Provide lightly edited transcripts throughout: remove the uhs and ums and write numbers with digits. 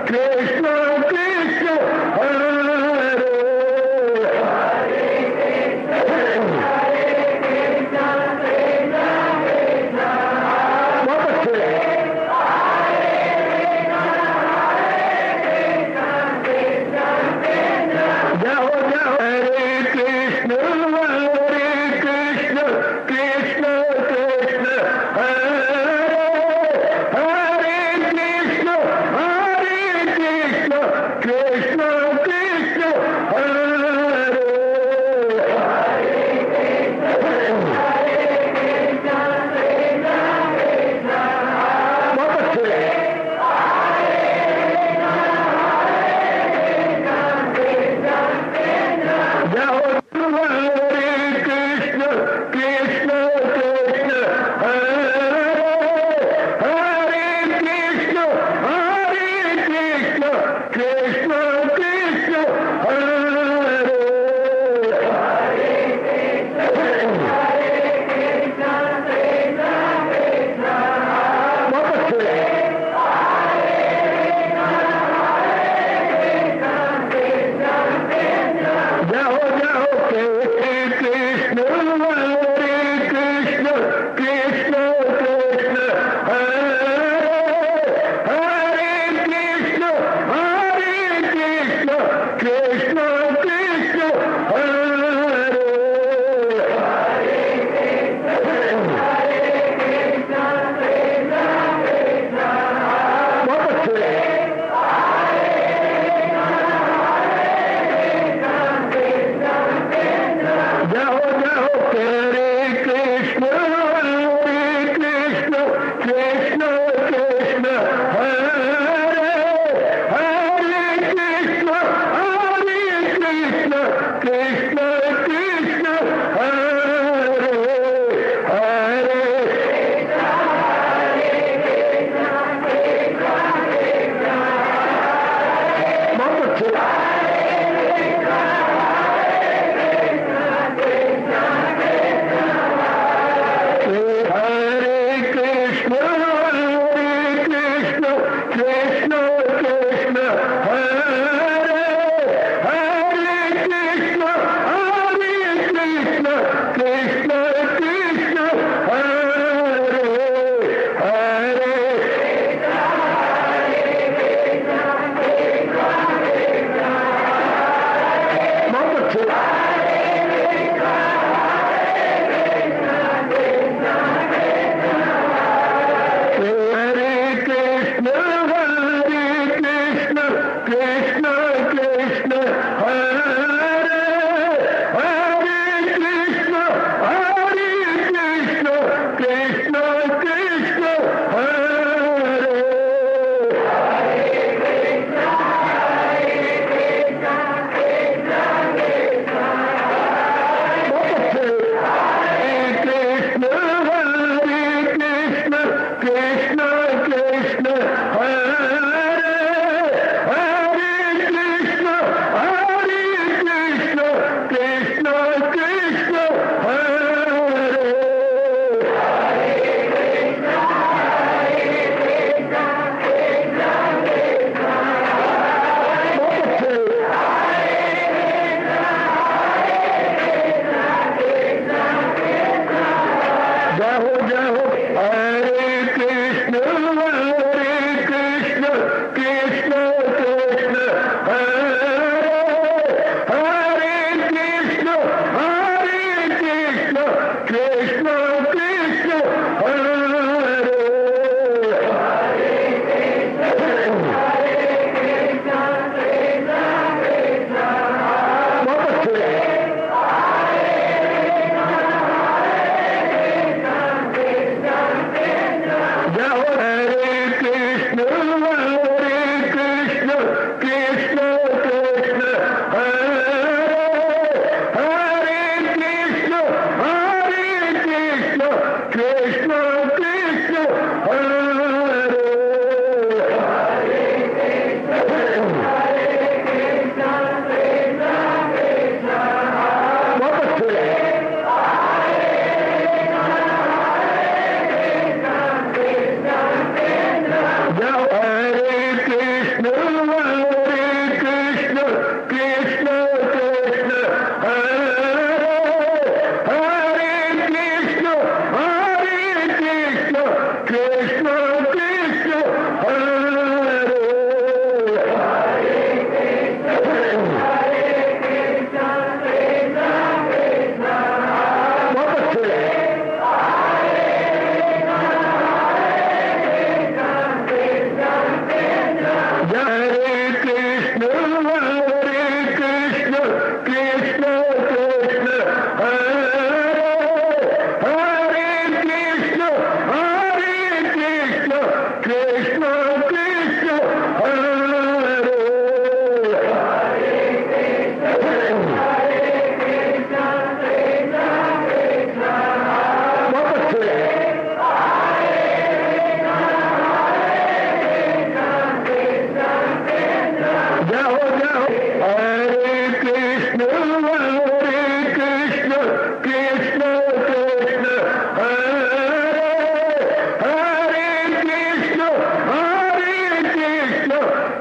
कृष्ण कृष्ण हरे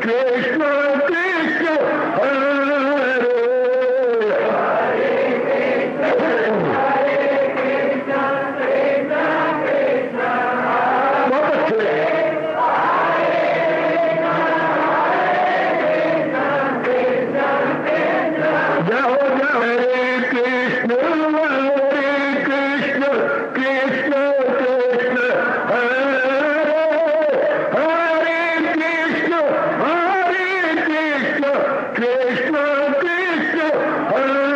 कृष्ण कृष्ण हरे बहुत अच्छे जाओ जाओ हरे कृष्ण कृष्ण कृष्ण कृष्ण हरे हरे कृष्ण कृष्ण कृष्ण हरे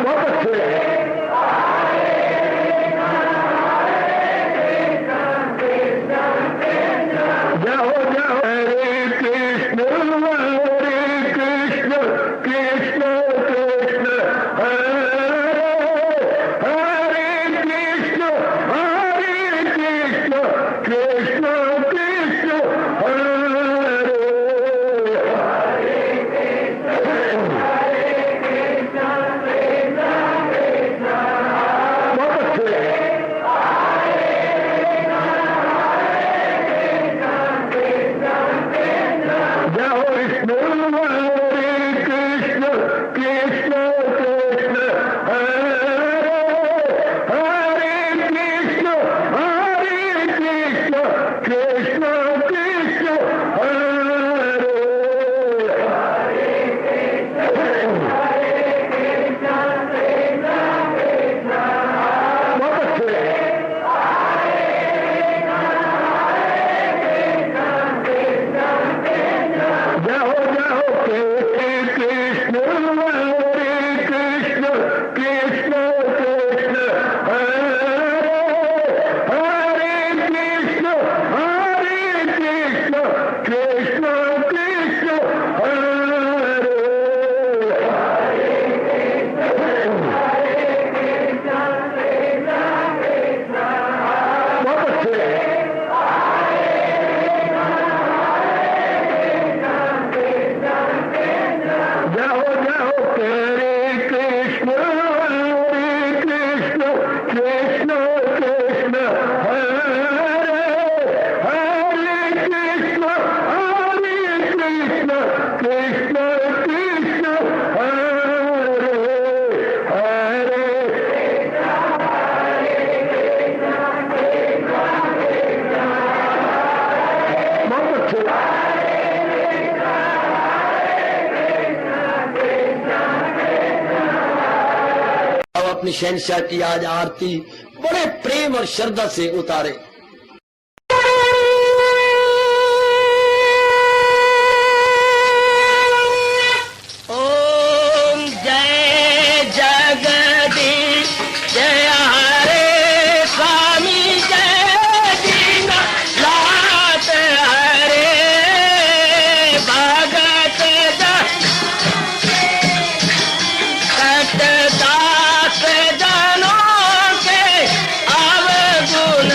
बहुत अच्छे जाओ जाओ हरे कृष्ण कृष्ण कृष्ण कृष्ण हरे हरे कृष्ण कृष्ण कृष्ण हरे बहुत अच्छे जाओ विष्णु हरे कृष्ण कृष्ण कृष्ण हरे हरे कृष्ण कृष्ण कृष्ण हरे बहुत अच्छे जाओ जाओ कृष्ण हरे कृष्ण कृष्ण कृष्ण हरे हरे कृष्ण कृष्ण कृष्ण हरे बहुत अच्छे जाओ जाओ हरे कृष्ण कृष्ण कृष्ण हरे हरे कृष्ण कृष्ण हरे हरे बहुत अच्छे अब अपनी शहनशाह की आज आरती बड़े प्रेम और श्रद्धा से उतारे। ओम जय जगदीश जय हरे स्वामी जय दीना लात हरे भगत दास जनों के अवगुण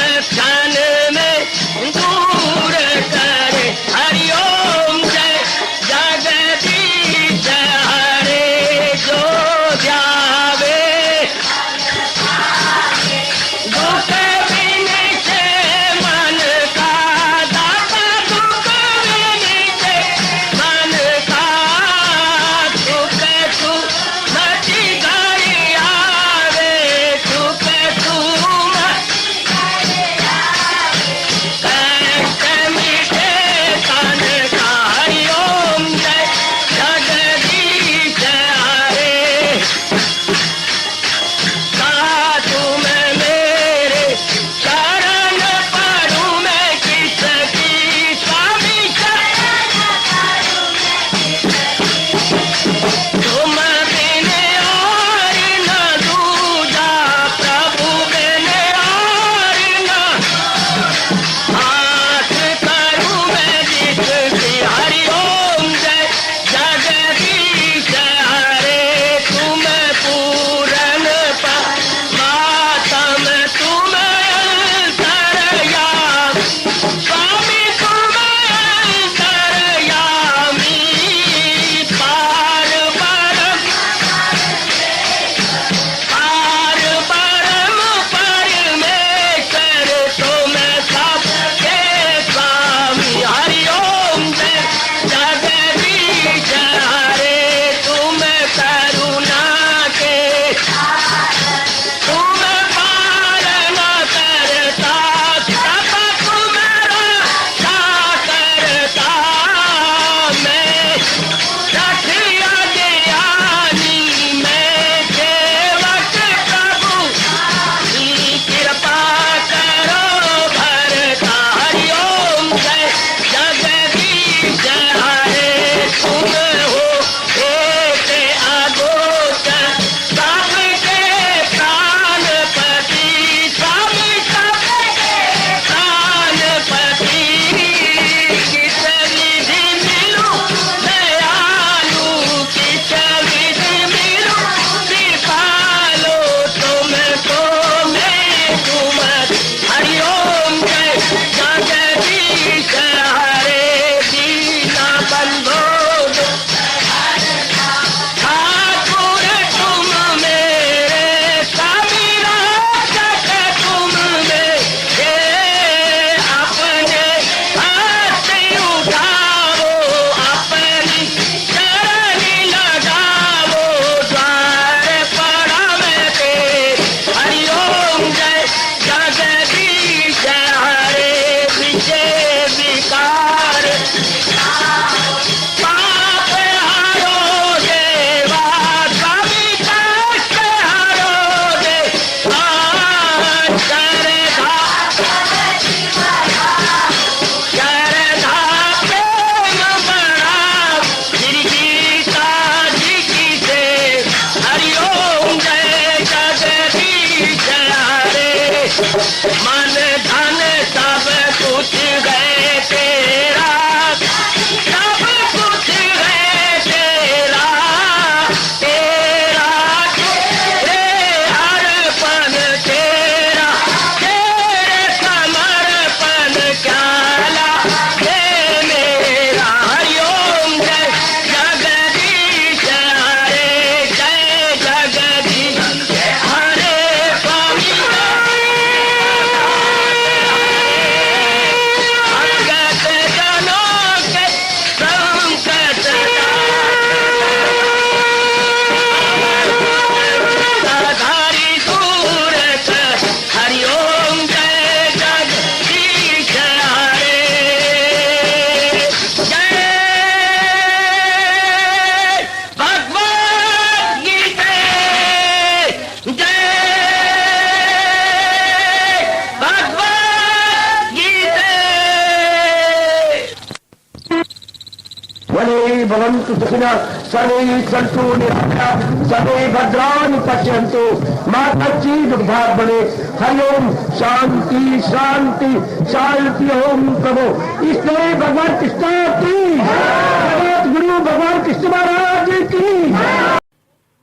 भवन्तु सुखिनः सर्वे सन्तु निरामयाः सर्वे भद्राणि पश्यन्तु मा कश्चित् दुर्भाग्यं भवेत्। हरि ओम शांति शांति शांति। ओम प्रभु इसलिए भगवान कृष्ण की जगत गुरु भगवान कृष्ण महाराज की।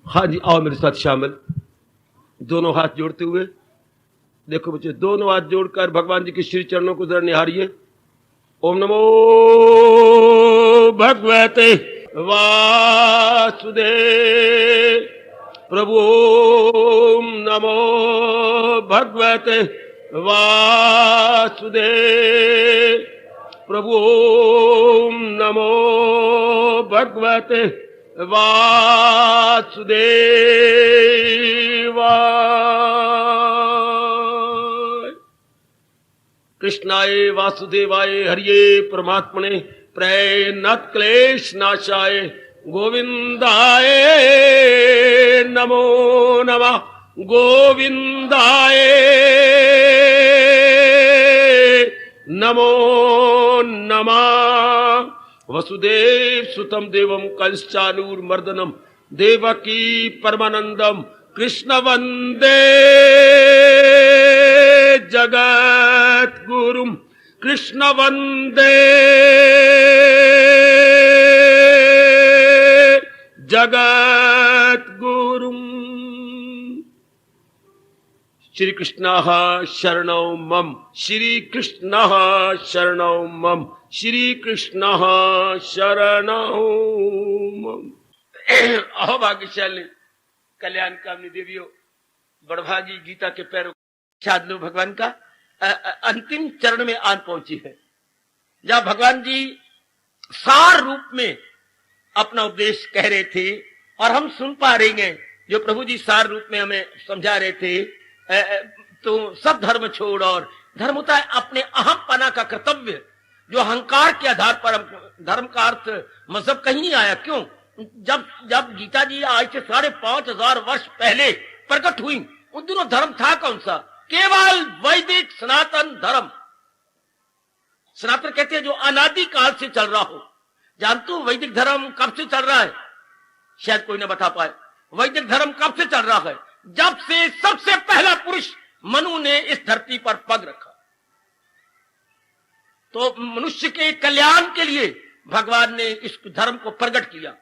हाँ जी, आओ मेरे साथ शामिल, दोनों हाथ जोड़ते हुए। देखो बच्चे, दोनों हाथ जोड़कर भगवान जी के श्री चरणों को जरा निहारिए। ओम नमो भगवते वासुदेव प्रभु। ओम नमो भगवते वासुदेव प्रभु। ओम नमो भगवते वासुदेवाय। कृष्णाय वासुदेवाय हरिये परमात्मने प्रणत क्लेश नाशाय गोविंदाय नमो नमः। गोविंदाय नमो नमः। वसुदेव सुतम देवम कंसचानूरमर्दनम देवकी परमानंदम कृष्ण वंदे जगत गुरुम। कृष्ण वंदे जगत गुरुम। श्री कृष्ण शरणौ मम। श्री कृष्ण शरणौ मम। श्री कृष्ण शरणौ मम। अहो भाग्यशाली कल्याण कामनी देवियों, बड़भागी गीता के पैरों साधनु भगवान का अंतिम चरण में आन पहुंची है, जहां भगवान जी सार रूप में अपना उपदेश कह रहे थे और हम सुन पा रहे हैं जो प्रभु जी सार रूप में हमें समझा रहे थे। तो सब धर्म छोड़, और धर्म होता है अपने अहम पना का कर्तव्य, जो अहंकार के आधार पर धर्म का अर्थ मजहब कहीं नहीं आया। क्यों? जब गीता जी आज से 5,500 वर्ष पहले प्रकट हुई, उन दिनों धर्म था कौन सा? केवल वैदिक सनातन धर्म। सनातन कहते हैं जो अनादि काल से चल रहा हो। जानते हो वैदिक धर्म कब से चल रहा है? शायद कोई ना बता पाए। वैदिक धर्म कब से चल रहा है? जब से सबसे पहला पुरुष मनु ने इस धरती पर पग रखा। तो मनुष्य के कल्याण के लिए भगवान ने इस धर्म को प्रकट किया।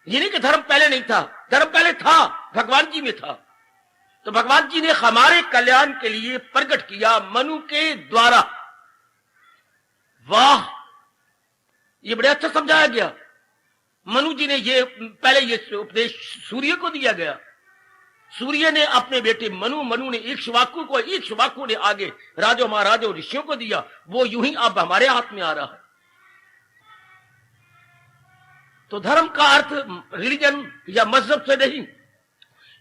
ये नहीं कि धर्म पहले नहीं था, धर्म पहले था, भगवान जी में था। तो भगवान जी ने हमारे कल्याण के लिए प्रकट किया मनु के द्वारा। वाह, ये बड़े अच्छा समझाया गया। मनु जी ने पहले ये उपदेश सूर्य को दिया गया। सूर्य ने अपने बेटे मनु ने इक्ष्वाकु ने आगे राजो महाराजो ऋषियों को दिया। वो यूं ही अब हमारे हाथ में आ रहा है। तो धर्म का अर्थ रिलीजन या मजहब से नहीं,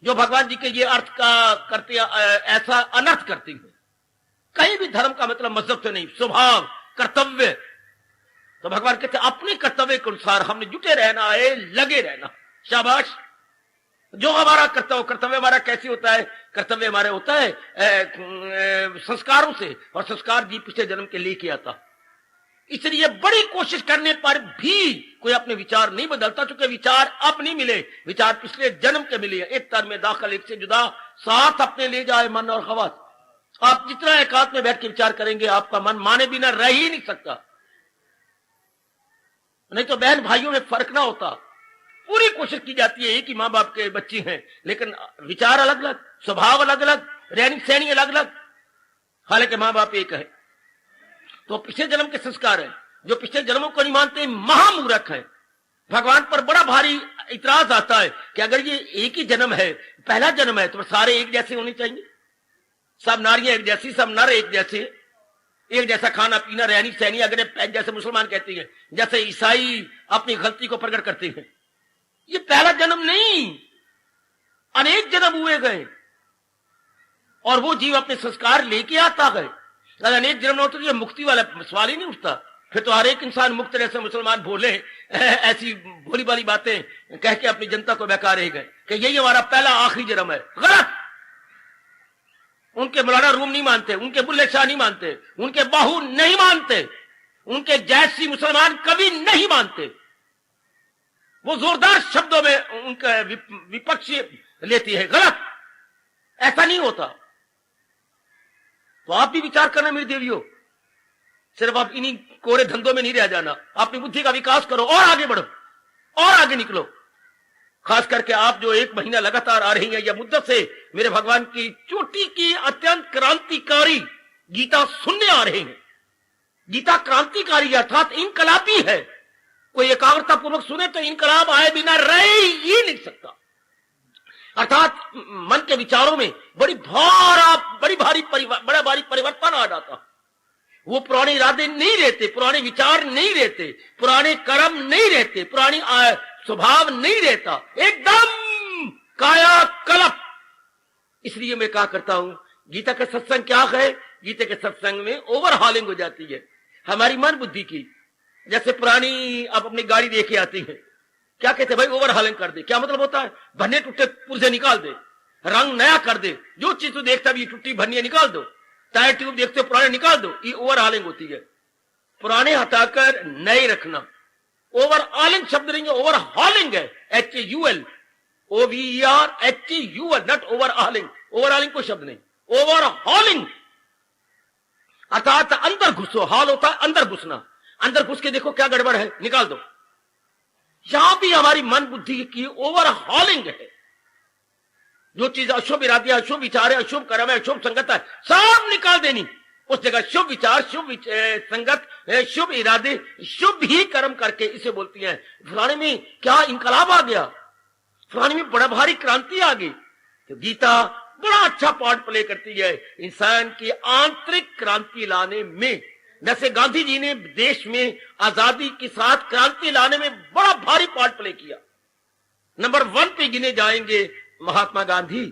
जो भगवान जी के ये अर्थ का करते ऐसा अनर्थ करते हैं। कहीं भी धर्म का मतलब मजहब से नहीं, स्वभाव, कर्तव्य। तो भगवान कहते अपने कर्तव्य के अनुसार हमने जुटे रहना है, लगे रहना। शाबाश। जो हमारा कर्तव्य हमारा कैसे होता है? कर्तव्य हमारा होता है संस्कारों से, और संस्कार जी पिछले जन्म के लेके आता। इसलिए बड़ी कोशिश करने पर भी कोई अपने विचार नहीं बदलता, क्योंकि विचार अब नहीं मिले, विचार पिछले जन्म के मिले। एक तर में दाखिल एक से जुदा, साथ अपने ले जाए मन और हवास। आप जितना एकांत में बैठ के विचार करेंगे, आपका मन माने बिना रह ही नहीं सकता। नहीं तो बहन भाइयों में फर्क ना होता। पूरी कोशिश की जाती है कि माँ बाप के बच्चे हैं, लेकिन विचार अलग अलग, स्वभाव अलग अलग, रहनी सहनी अलग अलग, हालांकि माँ बाप एक है। तो पिछले जन्म के संस्कार है, जो पिछले जन्मों को नहीं मानते महामूर्ख है। भगवान पर बड़ा भारी इतराज आता है कि अगर ये एक ही जन्म है, पहला जन्म है, तो सारे एक जैसे होने चाहिए। सब नारियां एक जैसी, सब नर एक जैसे, एक जैसा खाना पीना, रहनी सहनी। अगर जैसे मुसलमान कहते हैं, जैसे ईसाई अपनी गलती को प्रकट करते हैं। ये पहला जन्म नहीं, अनेक जन्म हुए गए, और वो जीव अपने संस्कार लेके आता है। अगर अनेक जन्म होते तो ये मुक्ति वाला सवाल ही नहीं उठता। फिर तो हर एक इंसान मुक्त रहे। मुसलमान बोले ऐसी भोली भाली बातें कह के अपनी जनता को बेकार रह गए कि यही हमारा पहला आखिरी जन्म है। गलत। उनके मौलाना रूम नहीं मानते, उनके बुल्ले शाह नहीं मानते, उनके बाहू नहीं मानते, उनके जैसी मुसलमान कभी नहीं मानते। वो जोरदार शब्दों में उनका विपक्ष लेती है। गलत, ऐसा नहीं होता। तो आप भी विचार करना मेरी देवियों, सिर्फ आप इन्हीं कोरे धंधों में नहीं रह जाना, अपनी बुद्धि का विकास करो और आगे बढ़ो और आगे निकलो। खास करके आप जो 1 महीना लगातार आ रही हैं या मुद्दत से मेरे भगवान की चोटी की अत्यंत क्रांतिकारी गीता सुनने आ रहे हैं। गीता क्रांतिकारी अर्थात इनकलाबी है। कोई एकाग्रता पूर्वक सुने तो इनकलाब आए बिना रह ही नहीं सकता। अर्थात मन के विचारों में बड़ा भारी परिवर्तन आ जाता। वो पुराने इरादे नहीं रहते, पुराने विचार नहीं रहते, पुराने कर्म नहीं रहते, पुरानी स्वभाव नहीं रहता, एकदम कायाकल्प। इसलिए मैं क्या करता हूं, गीता का सत्संग क्या है, गीता के सत्संग में ओवरहॉलिंग हो जाती है हमारी मन बुद्धि की। जैसे पुरानी आप अपनी गाड़ी देखे आती है, क्या कहते हैं भाई, ओवरहॉलिंग कर दे। क्या मतलब होता है, भन्ने टूटे पुर्जे निकाल दे, रंग नया कर दे, जो चीज तू देखता भी टूटी भन्ने निकाल दो, टायर ट्यूब देखते हो पुराने निकाल दो, ये ओवरहॉलिंग होती है। पुराने हटाकर नए रखना ओवरऑलिंग शब्द नहीं है, ओवरहॉलिंग है, HUL OVER HUL, not overhauling. Overhauling कोई शब्द नहीं, ओवरहॉलिंग अर्थात अंदर घुसो। हॉल होता है अंदर घुसना, अंदर घुस के देखो क्या गड़बड़ है, निकाल दो। यहां भी हमारी मन बुद्धि की ओवरहॉलिंग है। जो चीज अशुभ इरादे, अशुभ विचार है, अशुभ कर्म है, अशुभ संगत है, सब निकाल देनी। उस जगह शुभ विचार, शुभ संगत, शुभ इरादे, शुभ ही कर्म करके इसे बोलती हैं। फलाने में क्या इनकलाब आ गया, फलाने में बड़ा भारी क्रांति आ गई। तो गीता बड़ा अच्छा पार्ट प्ले करती है इंसान की आंतरिक क्रांति लाने में। जैसे गांधी जी ने देश में आजादी के साथ क्रांति लाने में बड़ा भारी पार्ट प्ले किया। नंबर 1 पे गिने जाएंगे महात्मा गांधी,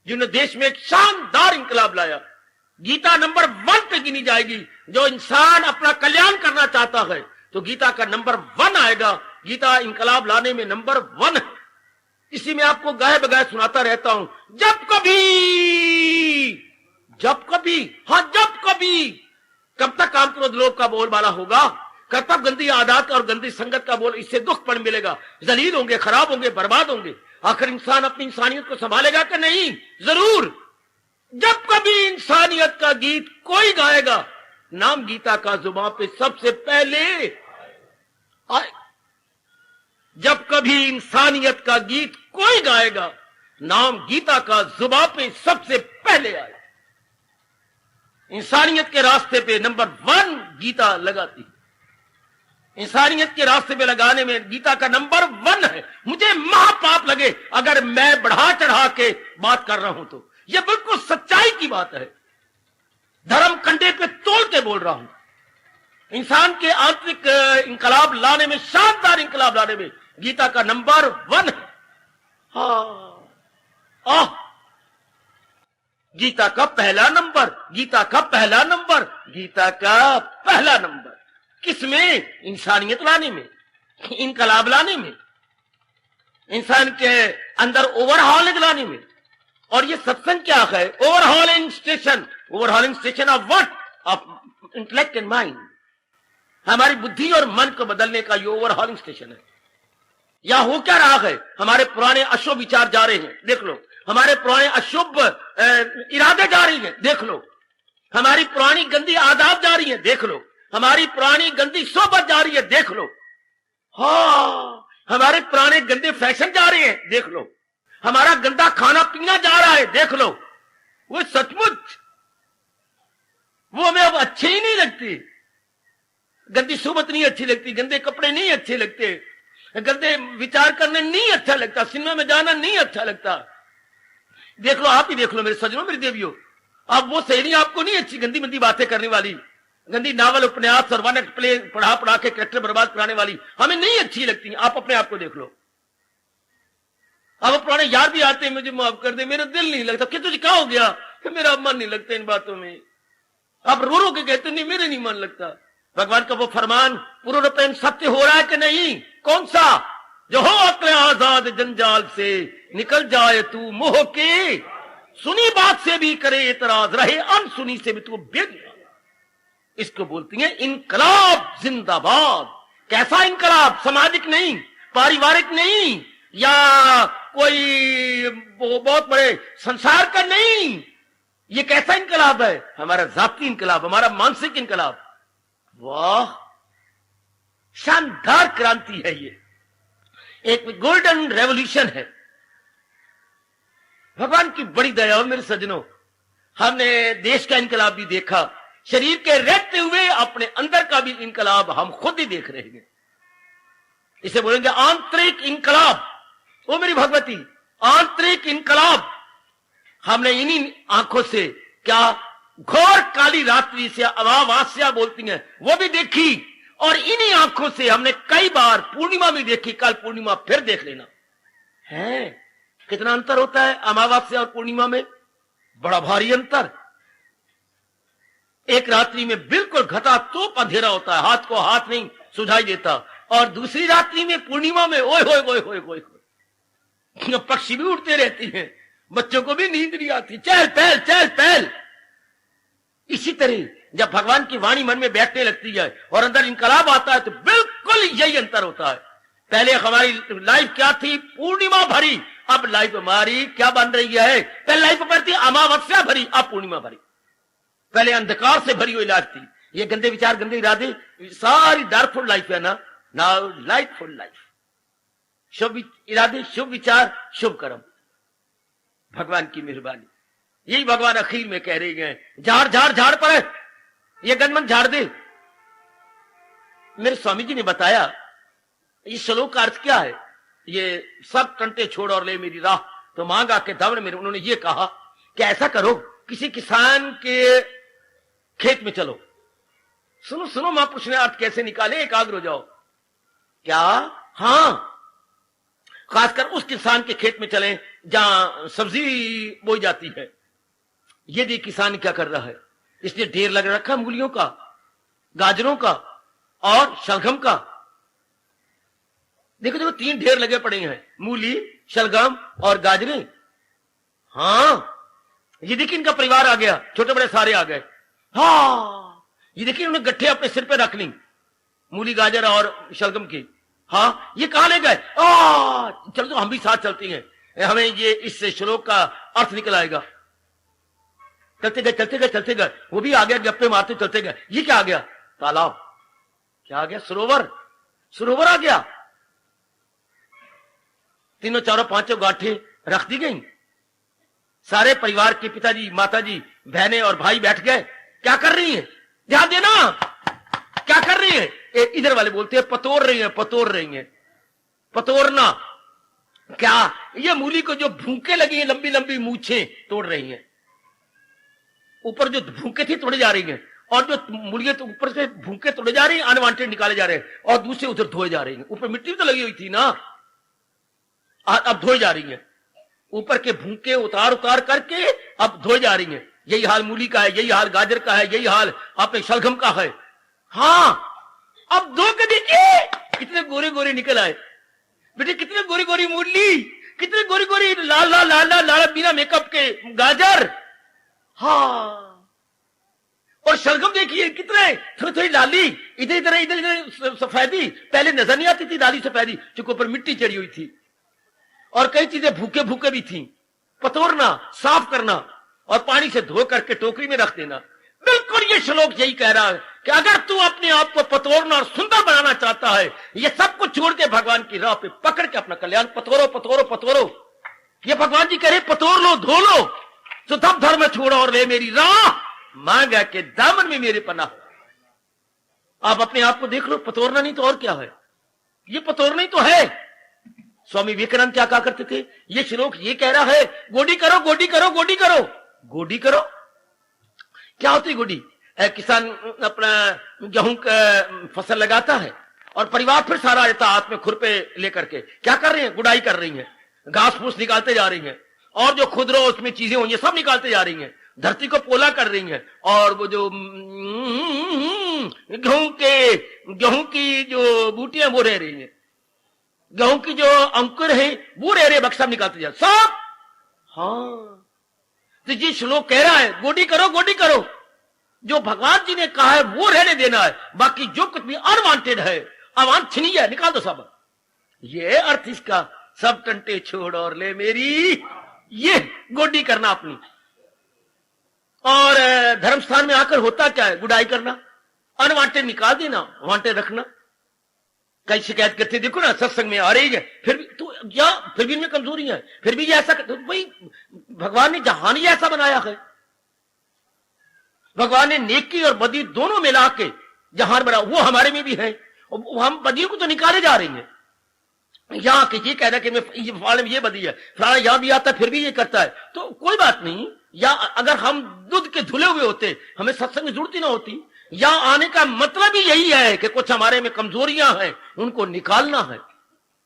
जिन्होंने देश में एक शानदार इंकलाब लाया। गीता नंबर 1 पे गिनी जाएगी। जो इंसान अपना कल्याण करना चाहता है तो गीता का नंबर 1 आएगा। गीता इंकलाब लाने में नंबर 1 है। इसी में आपको गाए बगाए सुनाता रहता हूं, जब कभी कब तक काम क्रोध लोभ का बोलबाला होगा, कब तक गंदी आदत और गंदी संगत का बोल, इससे दुख पड़ मिलेगा, जलील होंगे, खराब होंगे, बर्बाद होंगे। आखिर इंसान अपनी इंसानियत को संभालेगा कि नहीं? जरूर। जब कभी इंसानियत का गीत कोई गाएगा, नाम गीता का जुबान पे सबसे पहले आए। जब कभी इंसानियत का गीत कोई गाएगा, नाम गीता का जुबान पे सबसे पहले आए। इंसानियत के रास्ते पे नंबर 1 गीता लगाती। इंसानियत के रास्ते पे लगाने में गीता का नंबर 1 है। मुझे महापाप लगे अगर मैं बढ़ा चढ़ा के बात कर रहा हूं तो यह बिल्कुल सच्चाई की बात है। धर्म कंडे पे तोल के बोल रहा हूं। इंसान के आंतरिक इंकलाब लाने में, शानदार इंकलाब लाने में गीता का नंबर 1 है। गीता का पहला नंबर, गीता का पहला नंबर, गीता का पहला नंबर किसमें? इंसानियत लाने में, इंकलाब लाने में, इंसान के अंदर ओवरहॉलिंग लाने में। और ये सत्संग क्या है? Overhauling station. Overhauling station of what? Of intellect and mind. हमारी बुद्धि और मन को बदलने का ये ओवरहॉलिंग स्टेशन है। या हो क्या रहा है? हमारे पुराने अशुभ विचार जा रहे हैं, देख लो। हमारे पुराने अशुभ इरादे जा रही हैं, देख लो। हमारी पुरानी गंदी आदत जा रही है, देख लो। हमारी पुरानी गंदी सोबत जा रही है, देख लो। हमारे पुराने गंदे फैशन जा रहे हैं, देख लो। हमारा गंदा खाना पीना जा रहा है, देख लो। वो सचमुच वो हमें अब अच्छे ही नहीं लगती। गंदी सोबत नहीं अच्छी लगती, गंदे कपड़े नहीं अच्छे लगते, गंदे विचार करने नहीं अच्छा लगता, सिनेमा में जाना नहीं अच्छा लगता। देख लो, आप ही देख लो मेरे सज्जनों, मेरी देवियों। अब वो सहेली आपको नहीं अच्छी, गंदी मंदी बातें करने वाली, गंदी नावल उपन्यास और वन एक्ट प्ले पढ़ा के कैरेक्टर बर्बाद कराने वाली हमें नहीं अच्छी लगती। आप अपने आप को देख लो। अब पुराने यार भी आते हैं, मुझे माफ कर दे, मेरा दिल नहीं लगता। कि तुझे क्या हो गया? मेरा मन नहीं लगता इन बातों में। आप रो रो के कहते नहीं, मेरे नहीं मन लगता। भगवान का वो फरमान पूर्ण रूपेण सत्य हो रहा है कि नहीं? कौन सा? जो हो अक्ल आजाद जंजाल से निकल जाए तू मोह के, सुनी बात से भी करे एतराज, रहे अनसुनी से भी तू बेनियाज। इसको बोलती है इनकलाब जिंदाबाद। कैसा इनकलाब? सामाजिक नहीं, पारिवारिक नहीं, या कोई बहुत बड़े संसार का नहीं। ये कैसा इनकलाब है? हमारा जाती इनकलाब, हमारा मानसिक इनकलाब। वाह, शानदार क्रांति है ये, एक गोल्डन रेवोल्यूशन है। भगवान की बड़ी दया हो मेरे सज्जनों। हमने देश का इनकलाब भी देखा, शरीर के रहते हुए अपने अंदर का भी इनकलाब हम खुद ही देख रहे हैं। इसे बोलेंगे आंतरिक इनकलाब। ओ मेरी भगवती, आंतरिक इनकलाब हमने इन्हीं आंखों से, क्या घोर काली रात्रि से अमावस्या बोलती हैं, वो भी देखी, और इन्हीं आंखों से हमने कई बार पूर्णिमा भी देखी। कल पूर्णिमा फिर देख लेना है। कितना अंतर होता है अमावस्या और पूर्णिमा में? बड़ा भारी अंतर। एक रात्रि में बिल्कुल घटा तोप अंधेरा होता है, हाथ को हाथ नहीं सुझाई देता, और दूसरी रात्रि में पूर्णिमा में ओए होए होए होए होए, पक्षी भी उड़ते रहती हैं, बच्चों को भी नींद नहीं आती, चहल पहल चहल पहल। इसी तरह जब भगवान की वाणी मन में बैठने लगती है और अंदर इनकलाब आता है, तो बिल्कुल यही अंतर होता है। पहले हमारी लाइफ क्या थी? पूर्णिमा भरी। अब लाइफ हमारी क्या बन रही है? पहले लाइफ पर थी अमावस्या भरी, अब पूर्णिमा भरी। पहले अंधकार से भरी हुई लाइफ थी। ये गंदे विचार, गंदे इरादे, सारी डार्कफुल लाइफ है ना। नाउ लाइटफुल लाइफ, शुभ इरादे, शुभ विचार, शुभ कर्म, भगवान की मेहरबानी। यही भगवान आखिर में कह रहे हैं, झाड़ झाड़ झाड़ पर है, ये गनमन झाड़ दे। मेरे स्वामी जी ने बताया इस श्लोक का अर्थ क्या है। ये सब कंटे छोड़ और ले मेरी राह, तो मांगा के धवन मेरे। उन्होंने ये कहा कि ऐसा करो, किसी किसान के खेत में चलो। सुनो सुनो, महापुरुष ने अर्थ कैसे निकाले, एकाग्र हो जाओ। क्या? हाँ, खासकर उस किसान के खेत में चलें जहां सब्जी बोई जाती है। ये देखिए किसान क्या कर रहा है, इसने ढेर लग रखा मूलियों का, गाजरों का और शलगम का। देखो देखो, 3 ढेर लगे पड़े हैं, मूली, शलगम और गाजरें। हाँ, ये देखिए इनका परिवार आ गया, छोटे बड़े सारे आ गए। हाँ, ये देखिए उन्होंने गट्ठे अपने सिर पे रख ली, मूली, गाजर और शलगम की। हाँ, ये कहां ले गए? चलो तो हम भी साथ चलती हैं, हमें ये इस श्लोक का अर्थ निकल आएगा। चलते गए चलते गए चलते गए, वो भी आ गया, गप्पे मारते चलते गए। ये क्या आ गया? तालाब। क्या आ गया? सरोवर। सरोवर आ गया। तीनों चारों पांचों गांठें रख दी गई। सारे परिवार के पिताजी, माताजी, बहनें और भाई बैठ गए। क्या कर रही हैं? ध्यान देना, क्या कर रही हैं? इधर वाले बोलते हैं पतोर रही हैं, पतोर रही हैं। पतोरना क्या? ये मूली को जो भूखे लगी हैं, लंबी लंबी मूछें तोड़ रही हैं। ऊपर जो भूखे थी तोड़े जा रही हैं, और जो मूलियां तो ऊपर से भूखे तोड़े जा रही हैं, अनवांटेड निकाले जा रहे हैं, और दूसरे उधर धोए जा रही हैं। ऊपर मिट्टी तो लगी हुई थी ना, अब धोए जा रही हैं। ऊपर के भूखे उतार उतार करके अब धोए जा रही हैं। यही हाल मूली का है, यही हाल गाजर का है, यही हाल अपने शलगम का है। हाँ, अब धो के देखिए कितने गोरे गोरे निकल आए बेटे, कितने गोरी गोरी मूली, कितने गोरी गोरी लाल लाल लाल लाल लाल बिना मेकअप के गाजर। हाँ, और शलगम देखिए कितने थोड़ी थोड़ी लाली, इधर इधर इधर इधर सफेदी, पहले नजर नहीं आती थी लाली सफेदी, चूंकि ऊपर मिट्टी चढ़ी हुई थी। और कई चीजें भूखे भूखे भी थी। पतोरना, साफ करना और पानी से धो करके टोकरी में रख देना। बिल्कुल ये श्लोक यही कह रहा है कि अगर तू अपने आप को पतोरना और सुंदर बनाना चाहता है, ये सब कुछ छोड़ के भगवान की राह पे पकड़ के अपना कल्याण पतोरो पतोरो पतोरो। ये भगवान जी कह रहे पतोर लो, धो लो, तो तब धर्म छोड़ो और ले मेरी राह, मांगा के दामन में मेरे पना। आप अपने आप को देख लो, पतोरना नहीं तो और क्या है? ये पतोरना ही तो है। स्वामी विवेकानंद क्या कहा करते थे? ये श्लोक ये कह रहा है गोडी करो गोडी करो गोडी करो। गोडी करो क्या होती है गोडी? किसान अपना गेहूं का फसल लगाता है और परिवार फिर सारा रहता हाथ में खुरपे लेकर के क्या कर रही हैं? गुड़ाई कर रही हैं, घास फूस निकालते जा रही हैं, और जो खुदरो उसमें चीजें होंगी सब निकालते जा रही हैं, धरती को पोला कर रही हैं, और वो जो गेहूं की जो बूटियां वो रह रही हैं, गेहूं की जो अंकुर है वो रह रहे बक्सा निकालते जा सब। हाँ, तो ये श्लोक कह रहा है गोडी करो गोडी करो। जो भगवान जी ने कहा है वो रहने देना है, बाकी जो कुछ भी अनवांटेड है, अवांछनीय है, निकाल दो सब। ये अर्थ इसका, सब टंटे छोड़ और ले मेरी, ये गोडी करना अपनी। और धर्म स्थान में आकर होता क्या है? गुडाई करना, अनवांटेड निकाल देना, वांटेड रखना। कई शिकायत करते, देखो ना सत्संग में आ रही है, फिर भी तो या फिर भी इनमें कमजोरियां है, फिर भी ये ऐसा तो भाई भगवान ने जहान ही ऐसा बनाया है। भगवान ने नेकी और बदी दोनों मिला के जहान बनाया, वो हमारे में भी है। हम बदियों को तो निकाले जा रही हैं। यहां के ये कहना कि मैं फलाने में ये बदी है, फलाना यहां भी आता है फिर भी ये करता है, तो कोई बात नहीं। या अगर हम दूध के धुले हुए होते, हमें सत्संग में जरूरत ही ना होती। या आने का मतलब ही यही है कि कुछ हमारे में कमजोरियां हैं, उनको निकालना है।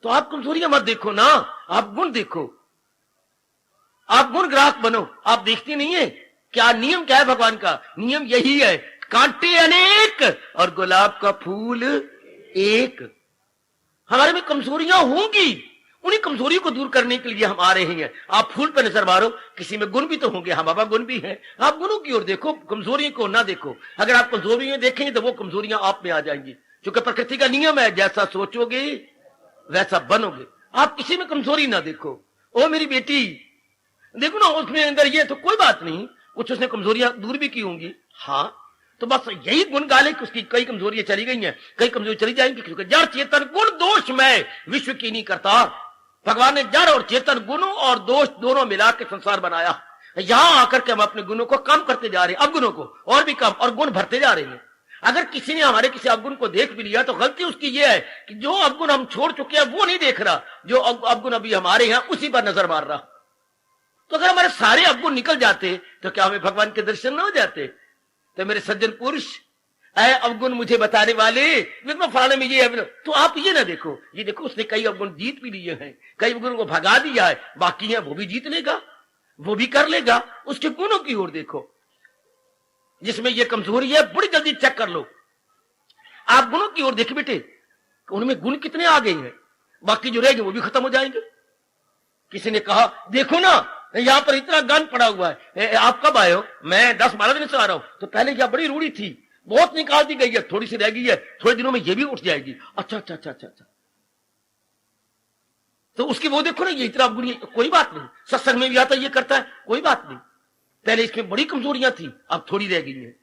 तो आप कमजोरियां मत देखो ना, आप गुण देखो, आप गुण ग्राहक बनो। आप देखते नहीं है क्या नियम क्या है भगवान का? नियम यही है, कांटे अनेक और गुलाब का फूल एक। हमारे में कमजोरियां होंगी, उन्हीं कमजोरी को दूर करने के लिए हम आ रहे हैं। आप फूल पर नजर मारो, किसी में गुण भी तो होंगे, हाँ बाबा गुण भी है, आप गुणों की ओर देखो, कमजोरियों को ना देखो। अगर आप कमजोरियां देखेंगे तो वो कमजोरियां आप में आ जाएंगी, क्योंकि प्रकृति का नियम है, जैसा सोचोगे वैसा बनोगे। आप किसी में कमजोरी ना देखो। ओ मेरी बेटी देखो ना, उसमें अंदर ये, तो कोई बात नहीं, कुछ उसने कमजोरियां दूर भी की होंगी, हाँ, तो बस यही गुण गाले कि उसकी कई कमजोरियां चली गई हैं, कई कमजोरी चली जाएंगी, क्योंकि जड़ चेतन गुण दोष में विश्व की नहीं करता। भगवान ने जड़ और चेतन गुणों और दोष दोनों मिला के संसार बनाया। यहां आकर के हम अपने गुणों को कम करते जा रहे हैं, अवगुणों को और भी कम, और गुण भरते जा रहे हैं। अगर किसी ने हमारे किसी अवगुण को देख भी लिया तो गलती उसकी यह है कि जो अवगुण हम छोड़ चुके हैं वो नहीं देख रहा, जो अवगुण अभी हमारे हैं उसी पर नजर मार रहा। तो अगर हमारे सारे अवगुण निकल जाते तो क्या हमें भगवान के दर्शन न हो जाते? तो मेरे सज्जन पुरुष, ऐ अवगुण मुझे बताने वाले, फलाने में ये है, तो आप ये ना देखो, ये देखो उसने कई अवगुण जीत भी लिए हैं, कई अवगुणों को भगा दिया है, बाकी है वो भी जीत लेगा, वो भी कर लेगा। उसके गुणों की ओर देखो, जिसमें ये कमजोरी है बड़ी जल्दी चेक कर लो। आप गुणों की ओर देखिए बेटे, उनमें गुण कितने आ गए हैं, बाकी जो रहेंगे वो भी खत्म हो जाएंगे। किसी ने कहा देखो ना यहां पर इतना गंद पड़ा हुआ है, आप कब आए हो? मैं 10-12 दिन से आ रहा हूं। तो पहले यह बड़ी रूढ़ी थी, बहुत निकाल दी गई है, थोड़ी सी रह गई है, थोड़े दिनों में ये भी उठ जाएगी। अच्छा अच्छा अच्छा अच्छा अच्छा, तो उसकी वो देखो ना, ये इतना बुरी, कोई बात नहीं, सत्संग में भी आता ये करता है, कोई बात नहीं। पहले इसमें बड़ी कमजोरियां थी, अब थोड़ी रह गई हैं,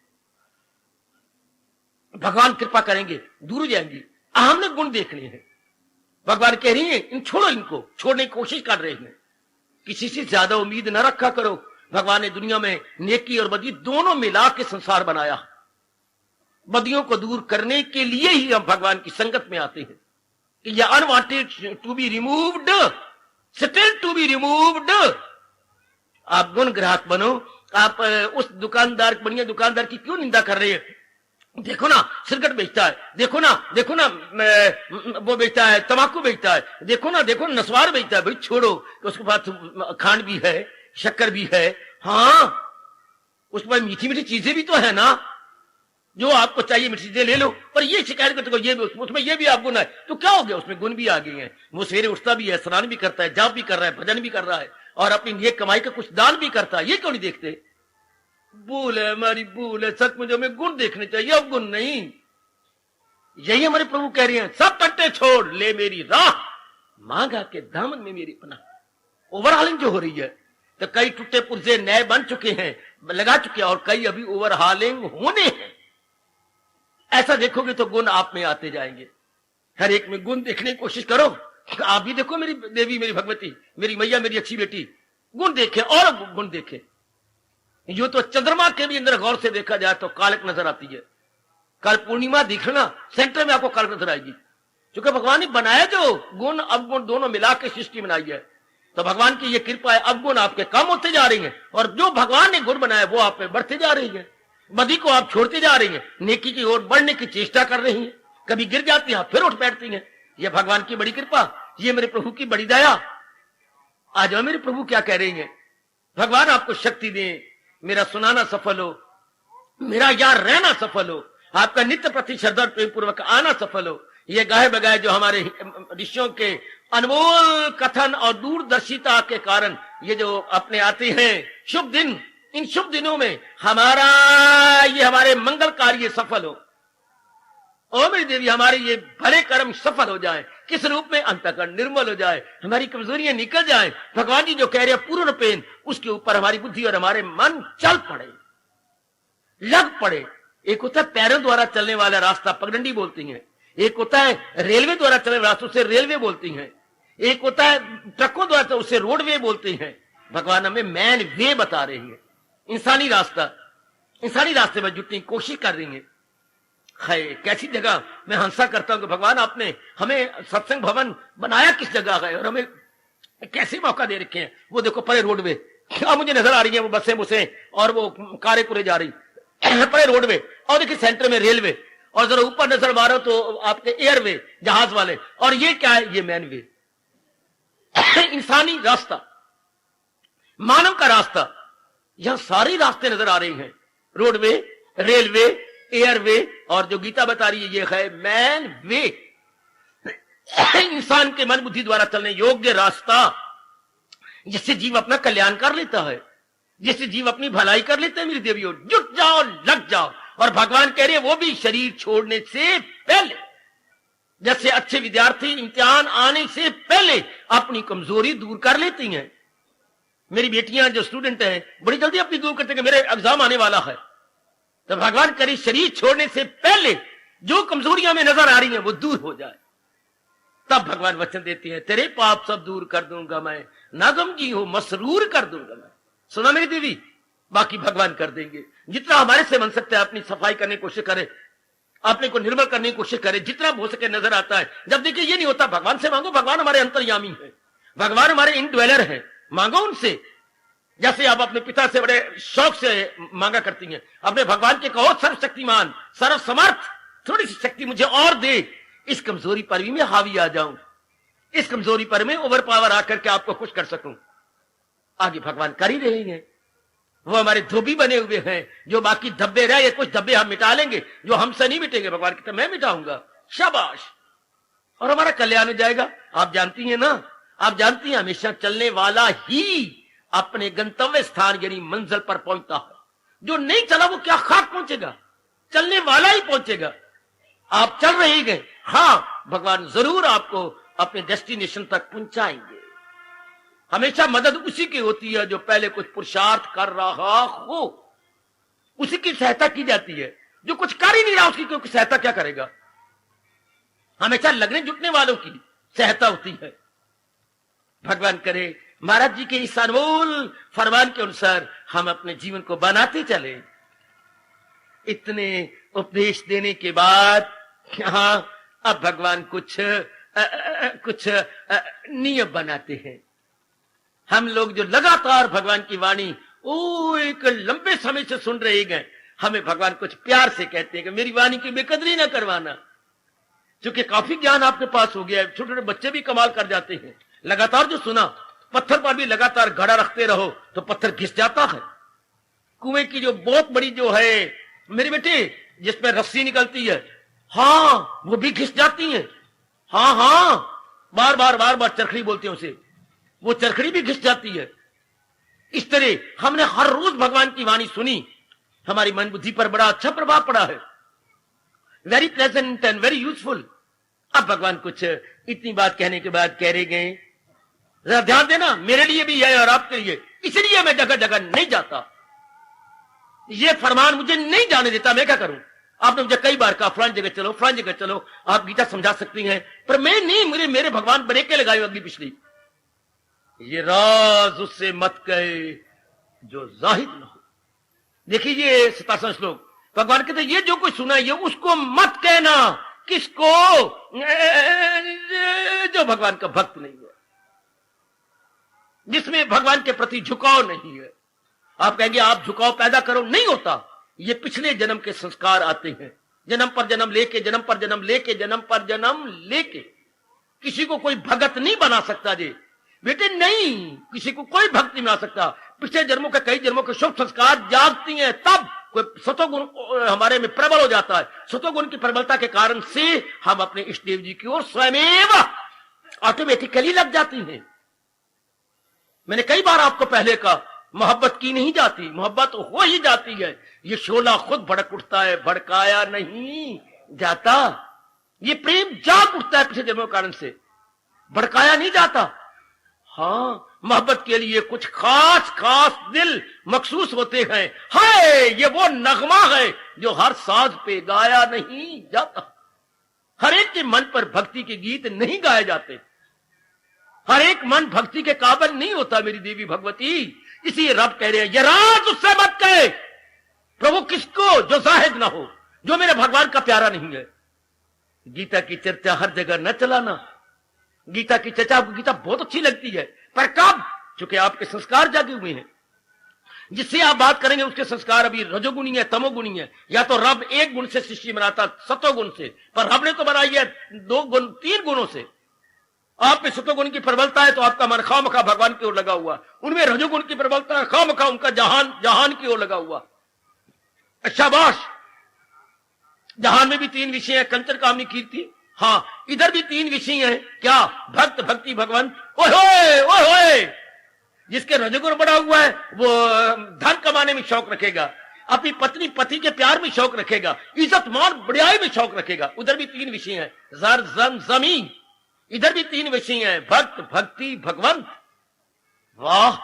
भगवान कृपा करेंगे दूर हो जाएंगी। हमने गुण देखने हैं, भगवान कह रही है इन छोड़ो, इनको छोड़ने की कोशिश कर रहे हैं। किसी से ज्यादा उम्मीद न रखा करो। भगवान ने दुनिया में नेकी और बदी दोनों मिला के संसार बनाया। बदियों को दूर करने के लिए ही हम भगवान की संगत में आते हैं कि यह unwanted to be removed, still to be removed. आप गुण ग्राहक बनो। आप उस दुकानदार, बढ़िया दुकानदार की क्यों निंदा कर रहे हैं? देखो ना सिगरेट बेचता है, देखो ना वो बेचता है, तंबाकू बेचता है, देखो ना नस्वार बेचता है। भाई छोड़ो, तो उसके पास खांड भी है, शक्कर भी है, हाँ उसके पास मीठी मीठी चीजें भी तो है ना, जो आपको चाहिए मीठी चीजें ले लो। पर ये शिकायत करते ये उसमें ये भी आप गुण है, तो क्या हो गया? उसमें गुण भी आ गए हैं। वो सवेरे उठता भी है, स्नान भी करता है, जाप भी कर रहा है, भजन भी कर रहा है, और अपनी ये कमाई का कुछ दान भी करता है। ये क्यों नहीं देखते? भूल है, हमारी भूल है। सचमुच हमें गुण देखने चाहिए, अब गुण नहीं। यही हमारे प्रभु कह रहे हैं, सब टट्टे छोड़ ले मेरी राह, मांगा के दामन में मेरी पनाह। ओवरहालिंग जो हो रही है, तो कई टूटे पुर्जे नए बन चुके हैं, लगा चुके हैं, और कई अभी ओवरहालिंग होने हैं। ऐसा देखोगे तो गुण आप में आते जाएंगे। हर एक में गुण देखने की कोशिश करो। आप भी देखो, मेरी देवी, मेरी भगवती, मेरी मैया, मेरी अच्छी बेटी, गुण देखे और गुण देखे। यो तो चंद्रमा के भी अंदर गौर से देखा जाए तो कालक नजर आती है। कल पूर्णिमा दिखना, सेंटर में आपको कालक नजर आएगी, क्योंकि भगवान ने बनाया जो गुण अवगुण दोनों मिला के सृष्टि बनाई है। तो भगवान की ये कृपा है, अवगुण आपके कम होते जा रही हैं, और जो भगवान ने गुण बनाया वो आप में बढ़ते जा रही है। बदी को आप छोड़ते जा रही हैं, नेकी की ओर बढ़ने की चेष्टा कर रही हैं। कभी गिर जाती हैं, फिर उठ बैठती हैं। ये भगवान की बड़ी कृपा, ये मेरे प्रभु की बड़ी दया। आज मेरे प्रभु क्या कह रही हैं? भगवान आपको शक्ति दे, मेरा सुनाना सफल हो, मेरा यार रहना सफल हो, आपका नित्य प्रति श्रद्धा प्रेम पूर्वक आना सफल हो। ये गाहे बगाए जो हमारे ऋषियों के अनमोल कथन और दूरदर्शिता के कारण ये जो अपने आते हैं शुभ दिन, इन शुभ दिनों में हमारे मंगल कार्य सफल हो। ओ मेरी देवी, हमारे ये भले कर्म सफल हो जाए, किस रूप में? अंतःकरण निर्मल हो जाए, हमारी कमजोरियां निकल जाए। भगवान जी जो कह रहे हैं पूर्ण पेन, उसके ऊपर हमारी बुद्धि और हमारे मन चल पड़े, लग पड़े। एक होता है पैरों द्वारा चलने वाला रास्ता, पगडंडी बोलती हैं। एक होता है रेलवे द्वारा चलने वाला रास्ता, उसे रेलवे बोलती हैं। एक होता है ट्रकों द्वारा, तो उसे रोडवे बोलते हैं। भगवान हमें मैन वे बता रही है, इंसानी रास्ता। इंसानी रास्ते में जुटने की कोशिश कर रही है। कैसी जगह मैं हंसा करता हूं कि भगवान आपने हमें सत्संग भवन बनाया किस जगह है और हमें कैसे मौका दे रखे हैं। वो देखो परे रोडवे अब मुझे नजर आ रही है, वो बसें और वो कारें पूरे जा रही परे रोडवे, और देखिए सेंटर में रेलवे, और जरा ऊपर नजर मारो तो आपके एयरवे, जहाज वाले, और ये क्या है? ये मैनवे, इंसानी रास्ता, मानव का रास्ता। यहां सारे रास्ते नजर आ रहे हैं, रोडवे, रेलवे, एयरवे, और जो गीता बता रही है ये है मैन वे, इंसान के मन बुद्धि द्वारा चलने योग्य रास्ता, जिससे जीव अपना कल्याण कर लेता है, जिससे जीव अपनी भलाई कर लेते हैं। मेरी देवियों, जुट जाओ, लग जाओ। और भगवान कह रहे हैं वो भी शरीर छोड़ने से पहले, जैसे अच्छे विद्यार्थी इम्तिहान आने से पहले अपनी कमजोरी दूर कर लेती हैं। मेरी बेटियां जो स्टूडेंट हैं बड़ी जल्दी अपनी दूर करते हैं कि मेरे एग्जाम आने वाला है, तो भगवान करे शरीर छोड़ने से पहले जो कमजोरियां में नजर आ रही हैं वो दूर हो जाए। तब भगवान वचन देते हैं तेरे पाप सब दूर कर दूंगा मैं, ना गमगी हो मसरूर कर दूंगा मैं। सुना मेरी देवी, बाकी भगवान कर देंगे। जितना हमारे से बन सकता है अपनी सफाई करने की कोशिश करें, अपने को निर्मल करने की कोशिश करें, जितना हो सके नजर आता है। जब देखिए ये नहीं होता, भगवान से मांगो, भगवान हमारे अंतर्यामी है, भगवान हमारे इनड्वेलर है, मांगो उनसे। जैसे आप अपने पिता से बड़े शौक से मांगा करती हैं, अपने भगवान के कहो सर्वशक्तिमान, सर्वसमर्थ, थोड़ी सी शक्ति मुझे और दे, इस कमजोरी पर भी मैं हावी आ जाऊं, इस कमजोरी पर मैं ओवर पावर आकर के आपको खुश कर सकूं। आगे भगवान कर ही रहे हैं। वो हमारे धोबी बने हुए हैं, जो बाकी धब्बे रहे, कुछ धब्बे हम मिटा लेंगे, जो हमसे नहीं मिटेंगे भगवान कहते मैं मिटाऊंगा, शाबाश, और हमारा कल्याण हो जाएगा। आप जानती हैं ना, आप जानती हैं हमेशा चलने वाला ही अपने गंतव्य स्थान यानी मंजिल पर पहुंचता है। जो नहीं चला वो क्या खाक पहुंचेगा, चलने वाला ही पहुंचेगा। आप चल रहे गए, हाँ भगवान जरूर आपको अपने डेस्टिनेशन तक पहुंचाएंगे। हमेशा मदद उसी की होती है जो पहले कुछ पुरुषार्थ कर रहा हो, उसी की सहायता की जाती है। जो कुछ कर ही नहीं रहा उसकी क्योंकि सहायता क्या करेगा? हमेशा लगने जुटने वालों की सहायता होती है। भगवान करे महाराज जी के इस अनमोल फरमान के अनुसार हम अपने जीवन को बनाते चले। इतने उपदेश देने के बाद हाँ, अब भगवान कुछ नियम बनाते हैं। हम लोग जो लगातार भगवान की वाणी एक लंबे समय से सुन रहे हैं, हमें भगवान कुछ प्यार से कहते हैं कि मेरी वाणी की बेकदरी ना करवाना, क्योंकि काफी ज्ञान आपके पास हो गया है। छोटे छोटे बच्चे भी कमाल कर जाते हैं। लगातार जो सुना, पत्थर पर भी लगातार घड़ा रखते रहो तो पत्थर घिस जाता है। कुएं की जो बहुत बड़ी जो है मेरे बेटे जिसमें रस्सी निकलती है, हाँ वो भी घिस जाती है। हाँ हाँ, बार बार चरखड़ी बोलते हैं उसे, वो चरखड़ी भी घिस जाती है। इस तरह हमने हर रोज भगवान की वाणी सुनी, हमारी मन बुद्धि पर बड़ा अच्छा प्रभाव पड़ा है। Very pleasant and very useful. अब भगवान कुछ इतनी बात कहने के बाद कह रहे गए, जरा ध्यान देना, मेरे लिए भी है और आपके लिए, इसलिए मैं जगह जगह नहीं जाता। ये फरमान मुझे नहीं जाने देता, मैं क्या करूं? आपने मुझे कई बार कहा फलानी जगह चलो, फलानी जगह चलो, आप गीता समझा सकती हैं, पर मैं नहीं, मेरे भगवान ब्रेकें लगाए अगली पिछली। ये राज उससे मत कहे जो जाहिर न हो। देखिए ये 57 श्लोक, भगवान कहते ये जो कोई सुना ये उसको मत कहना। किसको? जो भगवान का भक्त नहीं है, जिसमें भगवान के प्रति झुकाव नहीं है। आप कहेंगे आप झुकाव पैदा करो, नहीं होता। ये पिछले जन्म के संस्कार आते हैं, जन्म पर जन्म लेके, जन्म पर जन्म लेके, जन्म पर जन्म लेके। किसी को कोई भगत नहीं बना सकता जी बेटे, नहीं, किसी को कोई भक्त नहीं बना सकता। पिछले जन्मों के कई जन्मों के शुभ संस्कार जागती हैं, तब कोई सतोगुण हमारे में प्रबल हो जाता है। सतोगुण की प्रबलता के कारण से हम अपने इष्ट देव जी की ओर स्वयं ऑटोमेटिकली लग जाती हैं। मैंने कई बार आपको पहले कहा, मोहब्बत की नहीं जाती, मोहब्बत हो ही जाती है। ये शोला खुद भड़क उठता है, भड़काया नहीं जाता। ये प्रेम जाग उठता है पिछले जन्मों के कारण से, भड़काया नहीं जाता। हाँ, मोहब्बत के लिए कुछ खास खास दिल मखसूस होते हैं। हाय, ये वो नगमा है जो हर साज पे गाया नहीं जाता। हर एक के मन पर भक्ति के गीत नहीं गाए जाते। हर एक मन भक्ति के काबिल नहीं होता मेरी देवी भगवती। इसी रब कह रहे हैं, ये राज उससे मत कहे प्रभु किसको जो जाहिद ना हो, जो मेरे भगवान का प्यारा नहीं है। गीता की चर्चा हर जगह न चलाना। गीता की चर्चा आपको गीता बहुत अच्छी लगती है, पर कब? चूंकि आपके संस्कार जागे हुए हैं। जिससे आप बात करेंगे उसके संस्कार अभी रजोगुणी है, तमोगुणी है। या तो रब एक गुण से सृष्टि बनाता, सतोगुण से, पर रब ने तो बनाई है 2 गुण 3 गुणों से। आप में सतोगुण की प्रबलता है तो आपका मन खामखा भगवान की ओर लगा हुआ। उनमें रजोगुण की प्रबलता है, खामखा उनका जहान की ओर लगा हुआ। शाबाश। जहान में भी 3 विषय है, कंचन कामनी कीर्ति। हाँ, इधर भी 3 विषय हैं। क्या? भक्त, भक्ति, भगवंत। ओए होए, जिसके रजोगुण बढ़ा हुआ है वो धन कमाने में शौक रखेगा, अपनी पत्नी पति के प्यार में शौक रखेगा, इज्जत मान बढ़ाई में शौक रखेगा। उधर भी 3 विषय हैं, जर जम जमीन। इधर भी 3 विषय हैं, भक्त, भक्ति, भगवंत। वाह,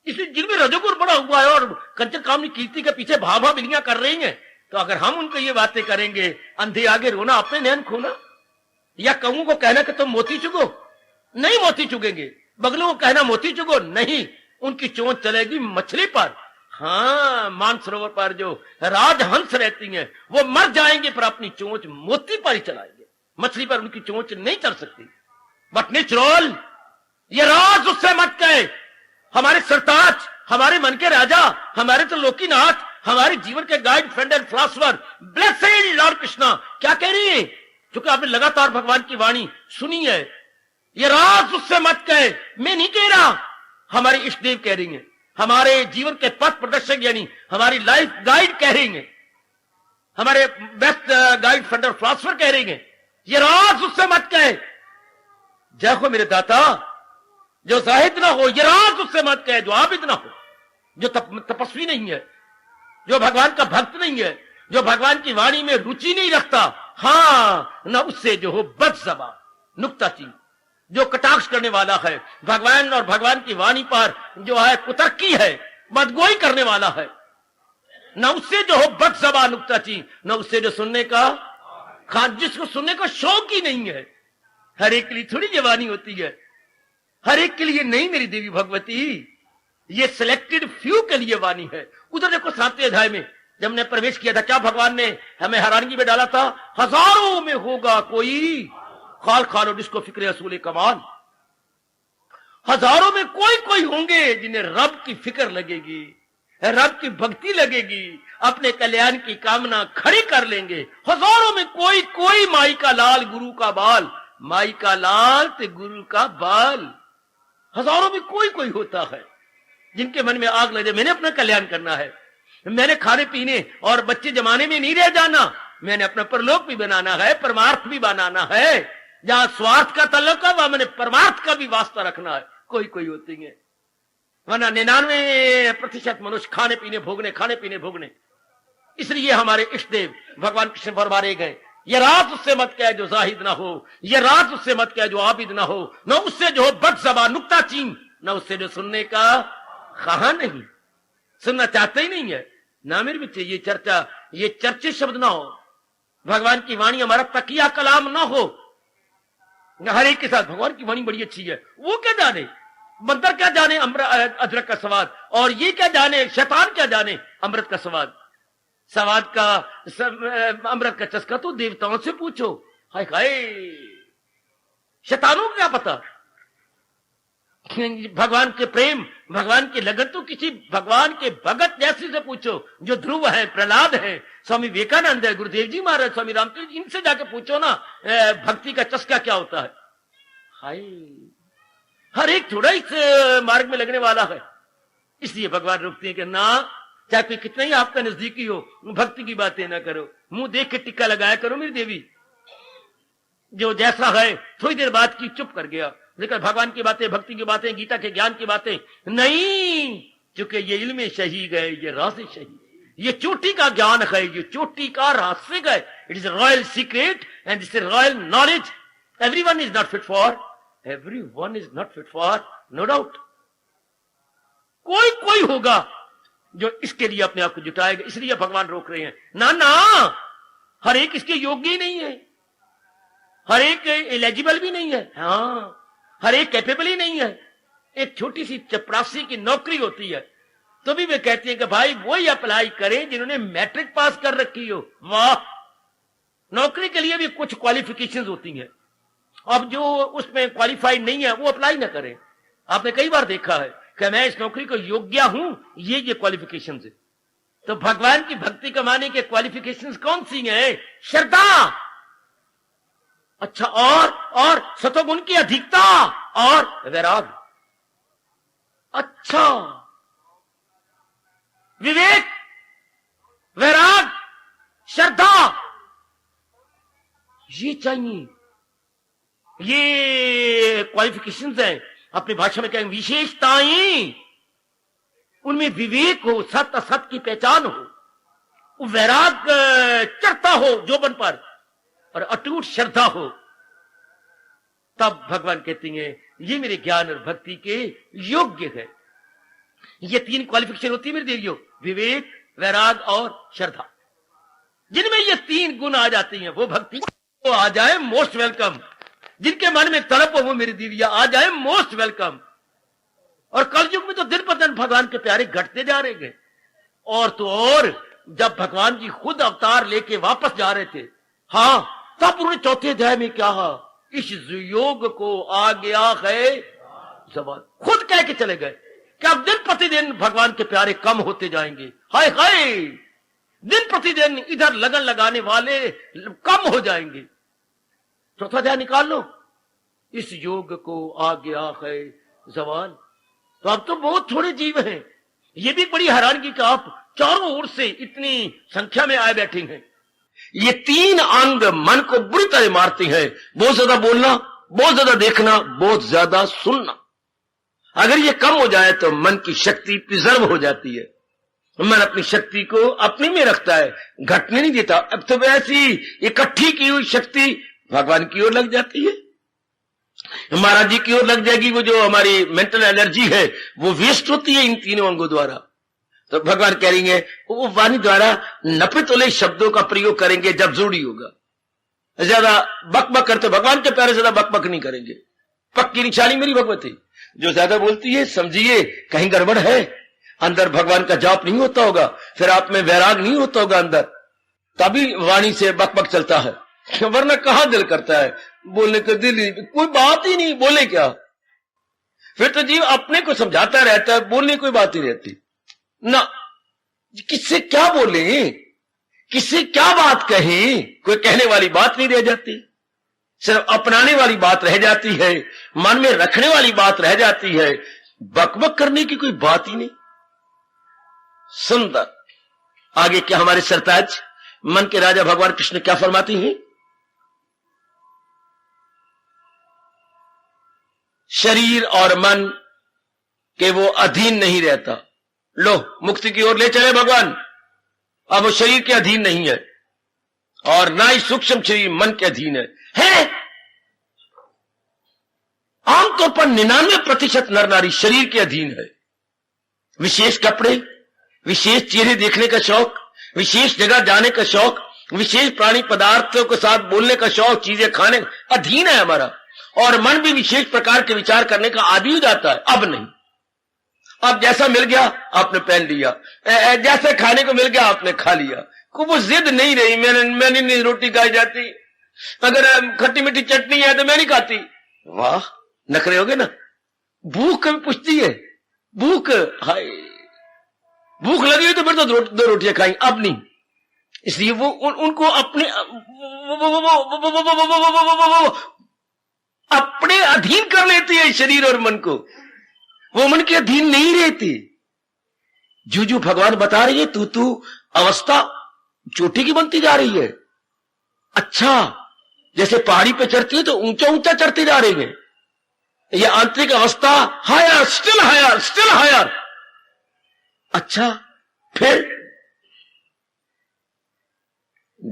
इसलिए जिनमें रजोगुण बढ़ा हुआ है और कंचन कामनी कीर्ति के पीछे भाभा बिलियां कर रही हैं, तो अगर हम उनको ये बातें करेंगे, अंधे आगे रोना अपने नैन खोना, या कौओं को कहना कि तुम मोती चुगो, नहीं मोती चुगेंगे। बगलों को कहना मोती चुगो, नहीं, उनकी चोंच चलेगी मछली पर। हाँ, मानसरोवर पर जो राजहंस रहती हैं वो मर जाएंगे पर अपनी चोंच मोती पर ही चलाएंगे, मछली पर उनकी चोंच नहीं चल सकती। बट नेचुरल, ये राज उससे मत कहे। हमारे सरताज, हमारे मन के राजा, हमारे तो लोकीनाथ, हमारे जीवन के guide, friend and philosopher, blessed Lord Krishna क्या कह रही है? क्योंकि आपने लगातार भगवान की वाणी सुनी है। ये राज उससे मत कहे, मैं नहीं कह रहा, हमारे इष्ट देव कह रही हैं, हमारे जीवन के पथ प्रदर्शक यानी हमारी लाइफ गाइड कह रही हैं, हमारे बेस्ट गाइड, फ्रेंड और फिलॉसफर कह रही हैं, ये राज उससे मत कहे। जय हो मेरे दाता, जो जाहिद ना हो, ये राज उससे मत कहे, जो आबिद ना हो, जो तपस्वी नहीं है, जो भगवान का भक्त नहीं है, जो भगवान की वाणी में रुचि नहीं रखता। हाँ, न उससे जो हो बदजबान, नुक्ताचीन, जो कटाक्ष करने वाला है, भगवान और भगवान की वाणी पर जो है कुतर्की है, बदगोई करने वाला है, न उससे जो हो बदजबान, नुक्ताचीन, न उससे जो सुनने का खान, जिसको सुनने का शौक ही नहीं है। हर एक के लिए थोड़ी जवानी होती है, हर एक के लिए नहीं मेरी देवी भगवती, ये सिलेक्टेड फ्यू के लिए वाणी है। उधर देखो 7वें अध्याय में जब हमने प्रवेश किया था, क्या भगवान ने हमें हैरानगी में डाला था? हजारों में होगा कोई खाल खालो जिसको फिक्र असूल कमाल। हजारों में कोई कोई होंगे जिन्हें रब की फिक्र लगेगी, रब की भक्ति लगेगी, अपने कल्याण की कामना खड़ी कर लेंगे। हजारों में कोई कोई माई का लाल गुरु का बाल, माई का लाल ते गुरु का बाल। हजारों में कोई कोई होता है जिनके मन में आग लगे, मैंने अपना कल्याण करना है, मैंने खाने पीने और बच्चे जमाने में नहीं रह जाना, मैंने अपना परलोक भी बनाना है, परमार्थ भी बनाना है। जहां स्वार्थ का तल्लुक है वहां मैंने परमार्थ का भी वास्ता रखना है। कोई कोई होती है, वरना 99% मनुष्य खाने पीने भोगने, खाने पीने भोगने। इसलिए हमारे इष्ट देव भगवान कृष्ण फरमाए गए, ये रात उससे मत कहे जो जाहिद ना हो, ये रात उससे मत कहे जो आबिद ना हो, न उससे जो हो बदजबान, नुक्ताचीन, न उससे जो सुनने का कहा नहीं, सुनना चाहते ही नहीं है। ना मेरे बच्चे, ये चर्चा, ये चर्चे शब्द ना हो, भगवान की वाणी हमारा तकिया कलाम ना हो। हर एक के साथ भगवान की वाणी बड़ी अच्छी है, वो क्या जाने बंदर क्या जाने अदरक का स्वाद, और ये क्या जाने शैतान क्या जाने अमृत का स्वाद। स्वाद का अमृत का चस्का तो देवताओं से पूछो। हाय हाय, शैतानों को क्या पता भगवान के प्रेम, भगवान की लगन तो किसी भगवान के भगत जैसे से पूछो, जो ध्रुव है, प्रहलाद है, स्वामी विवेकानंद है, गुरुदेव जी महाराज, स्वामी रामचंद्र जी, इनसे जाके पूछो ना भक्ति का चस्का क्या होता है। हाय, हर एक थोड़ा इस मार्ग में लगने वाला है। इसलिए भगवान रोकते हैं कि ना, चाहे कोई कितना ही आपका नजदीकी हो, भक्ति की बातें ना करो, मुंह देख के टिक्का लगाया करो मेरी देवी। जो जैसा है थोड़ी देर बाद की चुप कर गया, लेकिन भगवान की बातें, भक्ति की बातें, गीता के ज्ञान की बातें नहीं, चूंकि ये इल्म शहीद है, ये राज़ शहीद, ये चोटी का ज्ञान है, ये चोटी का रहस्य है। It is royal secret and this is royal knowledge. Everyone is not fit for, everyone is not fit for, no doubt. कोई कोई होगा जो इसके लिए अपने आप को जुटाएगा, इसलिए भगवान रोक रहे हैं। ना ना, हर एक इसके योग्य ही नहीं है, हर एक एलिजिबल भी नहीं है, हाँ हर एक कैपेबल ही नहीं है। एक छोटी सी चपरासी की नौकरी होती है तो भी वे कहते हैं कि भाई वही अप्लाई करें जिन्होंने मैट्रिक पास कर रखी हो। वाह, नौकरी के लिए भी कुछ क्वालिफिकेशंस होती हैं। अब जो उसमें क्वालिफाइड नहीं है वो अप्लाई ना करें। आपने कई बार देखा है कि मैं इस नौकरी को योग्य हूं, ये क्वालिफिकेशंस है। तो भगवान की भक्ति कमाने के क्वालिफिकेशंस कौन सी हैं? श्रद्धा, अच्छा, और सतोगुण की अधिकता और वैराग, अच्छा, विवेक, वैराग, श्रद्धा, ये चाहिए। ये क्वालिफिकेशंस हैं। अपनी भाषा में कहेंगे विशेषताएं। उनमें विवेक हो, सत्य असत की पहचान हो, वैराग चढ़ता हो जोबन पर, और अटूट श्रद्धा हो। तब भगवान कहते हैं ये मेरे ज्ञान और भक्ति के योग्य है। ये तीन क्वालिफिकेशन होती है मेरे देवियों, विवेक, वैराग और श्रद्धा। जिनमें ये तीन गुण आ जाती हैं वो भक्ति वो आ जाए मोस्ट वेलकम। जिनके मन में तड़प हो वो मेरी देविया आ जाए मोस्ट वेलकम। और कलयुग में तो दिन पर दिन भगवान के प्यारे घटते जा रहे हैं। और तो और जब भगवान जी खुद अवतार लेके वापस जा रहे थे, हाँ, तब उन्होंने चौथे अध्याय में क्या कहा? इस योग को आ गया है जवान। खुद कह के चले गए कि अब दिन प्रतिदिन भगवान के प्यारे कम होते जाएंगे। हाय हाय, दिन प्रतिदिन इधर लगन लगाने वाले कम हो जाएंगे। चौथा अध्याय निकाल लो, इस योग को आ गया है जवान। तो अब तो बहुत थोड़े जीव हैं। ये भी बड़ी हैरानगी का आप चारों ओर से इतनी संख्या में आए बैठे हैं। ये तीन अंग मन को बुरी तरह मारती है। बहुत ज्यादा बोलना, बहुत ज्यादा देखना, बहुत ज्यादा सुनना। अगर ये कम हो जाए तो मन की शक्ति प्रिजर्व हो जाती है। मन अपनी शक्ति को अपने में रखता है, घटने नहीं देता। अब तो वैसी इकट्ठी की हुई शक्ति भगवान की ओर लग जाती है, महाराज जी की ओर लग जाएगी। वो जो हमारी मेंटल एनर्जी है वो वेस्ट होती है इन तीनों अंगों द्वारा। तो भगवान कह रही है वो वाणी द्वारा नपे तोले शब्दों का प्रयोग करेंगे जब जरूरी होगा। ज्यादा बकबक करते भगवान के प्यारे ज्यादा बकबक नहीं करेंगे। पक्की निशानी मेरी भगवती, जो ज्यादा बोलती है समझिए कहीं गड़बड़ है, अंदर भगवान का जाप नहीं होता होगा, फिर आप में वैराग नहीं होता होगा अंदर, तभी वाणी से बकबक चलता है। वरना कहां दिल करता है बोलने का, दिल ही कोई बात ही नहीं, बोले क्या। फिर तो जीव अपने को समझाता रहता है, बोलने कोई बात ही रहती ना। किससे क्या बोले, किससे क्या बात कहें, कोई कहने वाली बात नहीं रह जाती। सिर्फ अपनाने वाली बात रह जाती है, मन में रखने वाली बात रह जाती है, बकबक करने की कोई बात ही नहीं। सुंदर। आगे क्या हमारे सरताज मन के राजा भगवान कृष्ण क्या फरमाती हैं? शरीर और मन के वो अधीन नहीं रहता। लो, मुक्ति की ओर ले चले भगवान। अब वो शरीर के अधीन नहीं है और ना ही सूक्ष्म शरीर मन के अधीन है। आमतौर पर 99% नर नारी शरीर के अधीन है। विशेष कपड़े, विशेष चेहरे देखने का शौक, विशेष जगह जाने का शौक, विशेष प्राणी पदार्थों के साथ बोलने का शौक, चीजें खाने का अधीन है हमारा। और मन भी विशेष प्रकार के विचार करने का आदी हो जाता है। अब नहीं, अब जैसा मिल गया आपने पहन लिया, जैसे खाने को मिल गया आपने खा लिया। को वो जिद नहीं रही, मैंने नहीं रोटी खाई जाती, अगर खट्टी मीठी चटनी है तो मैं नहीं खाती। वाह, नखरे हो गए ना। भूख कभी पूछती है, भूख, हाय भूख लगी हुई तो फिर तो दो रोटियां खाई, अब नहीं। इसलिए वो उनको अपने अपने अधीन कर लेती है शरीर और मन को। वो मन के अधीन नहीं रहती। जो भगवान बता रही है तू अवस्था चोटी की बनती जा रही है। अच्छा, जैसे पहाड़ी पे चढ़ती है तो ऊंचा ऊंचा चढ़ती जा रही है। ये आंतरिक अवस्था higher, still higher, still higher. अच्छा, फिर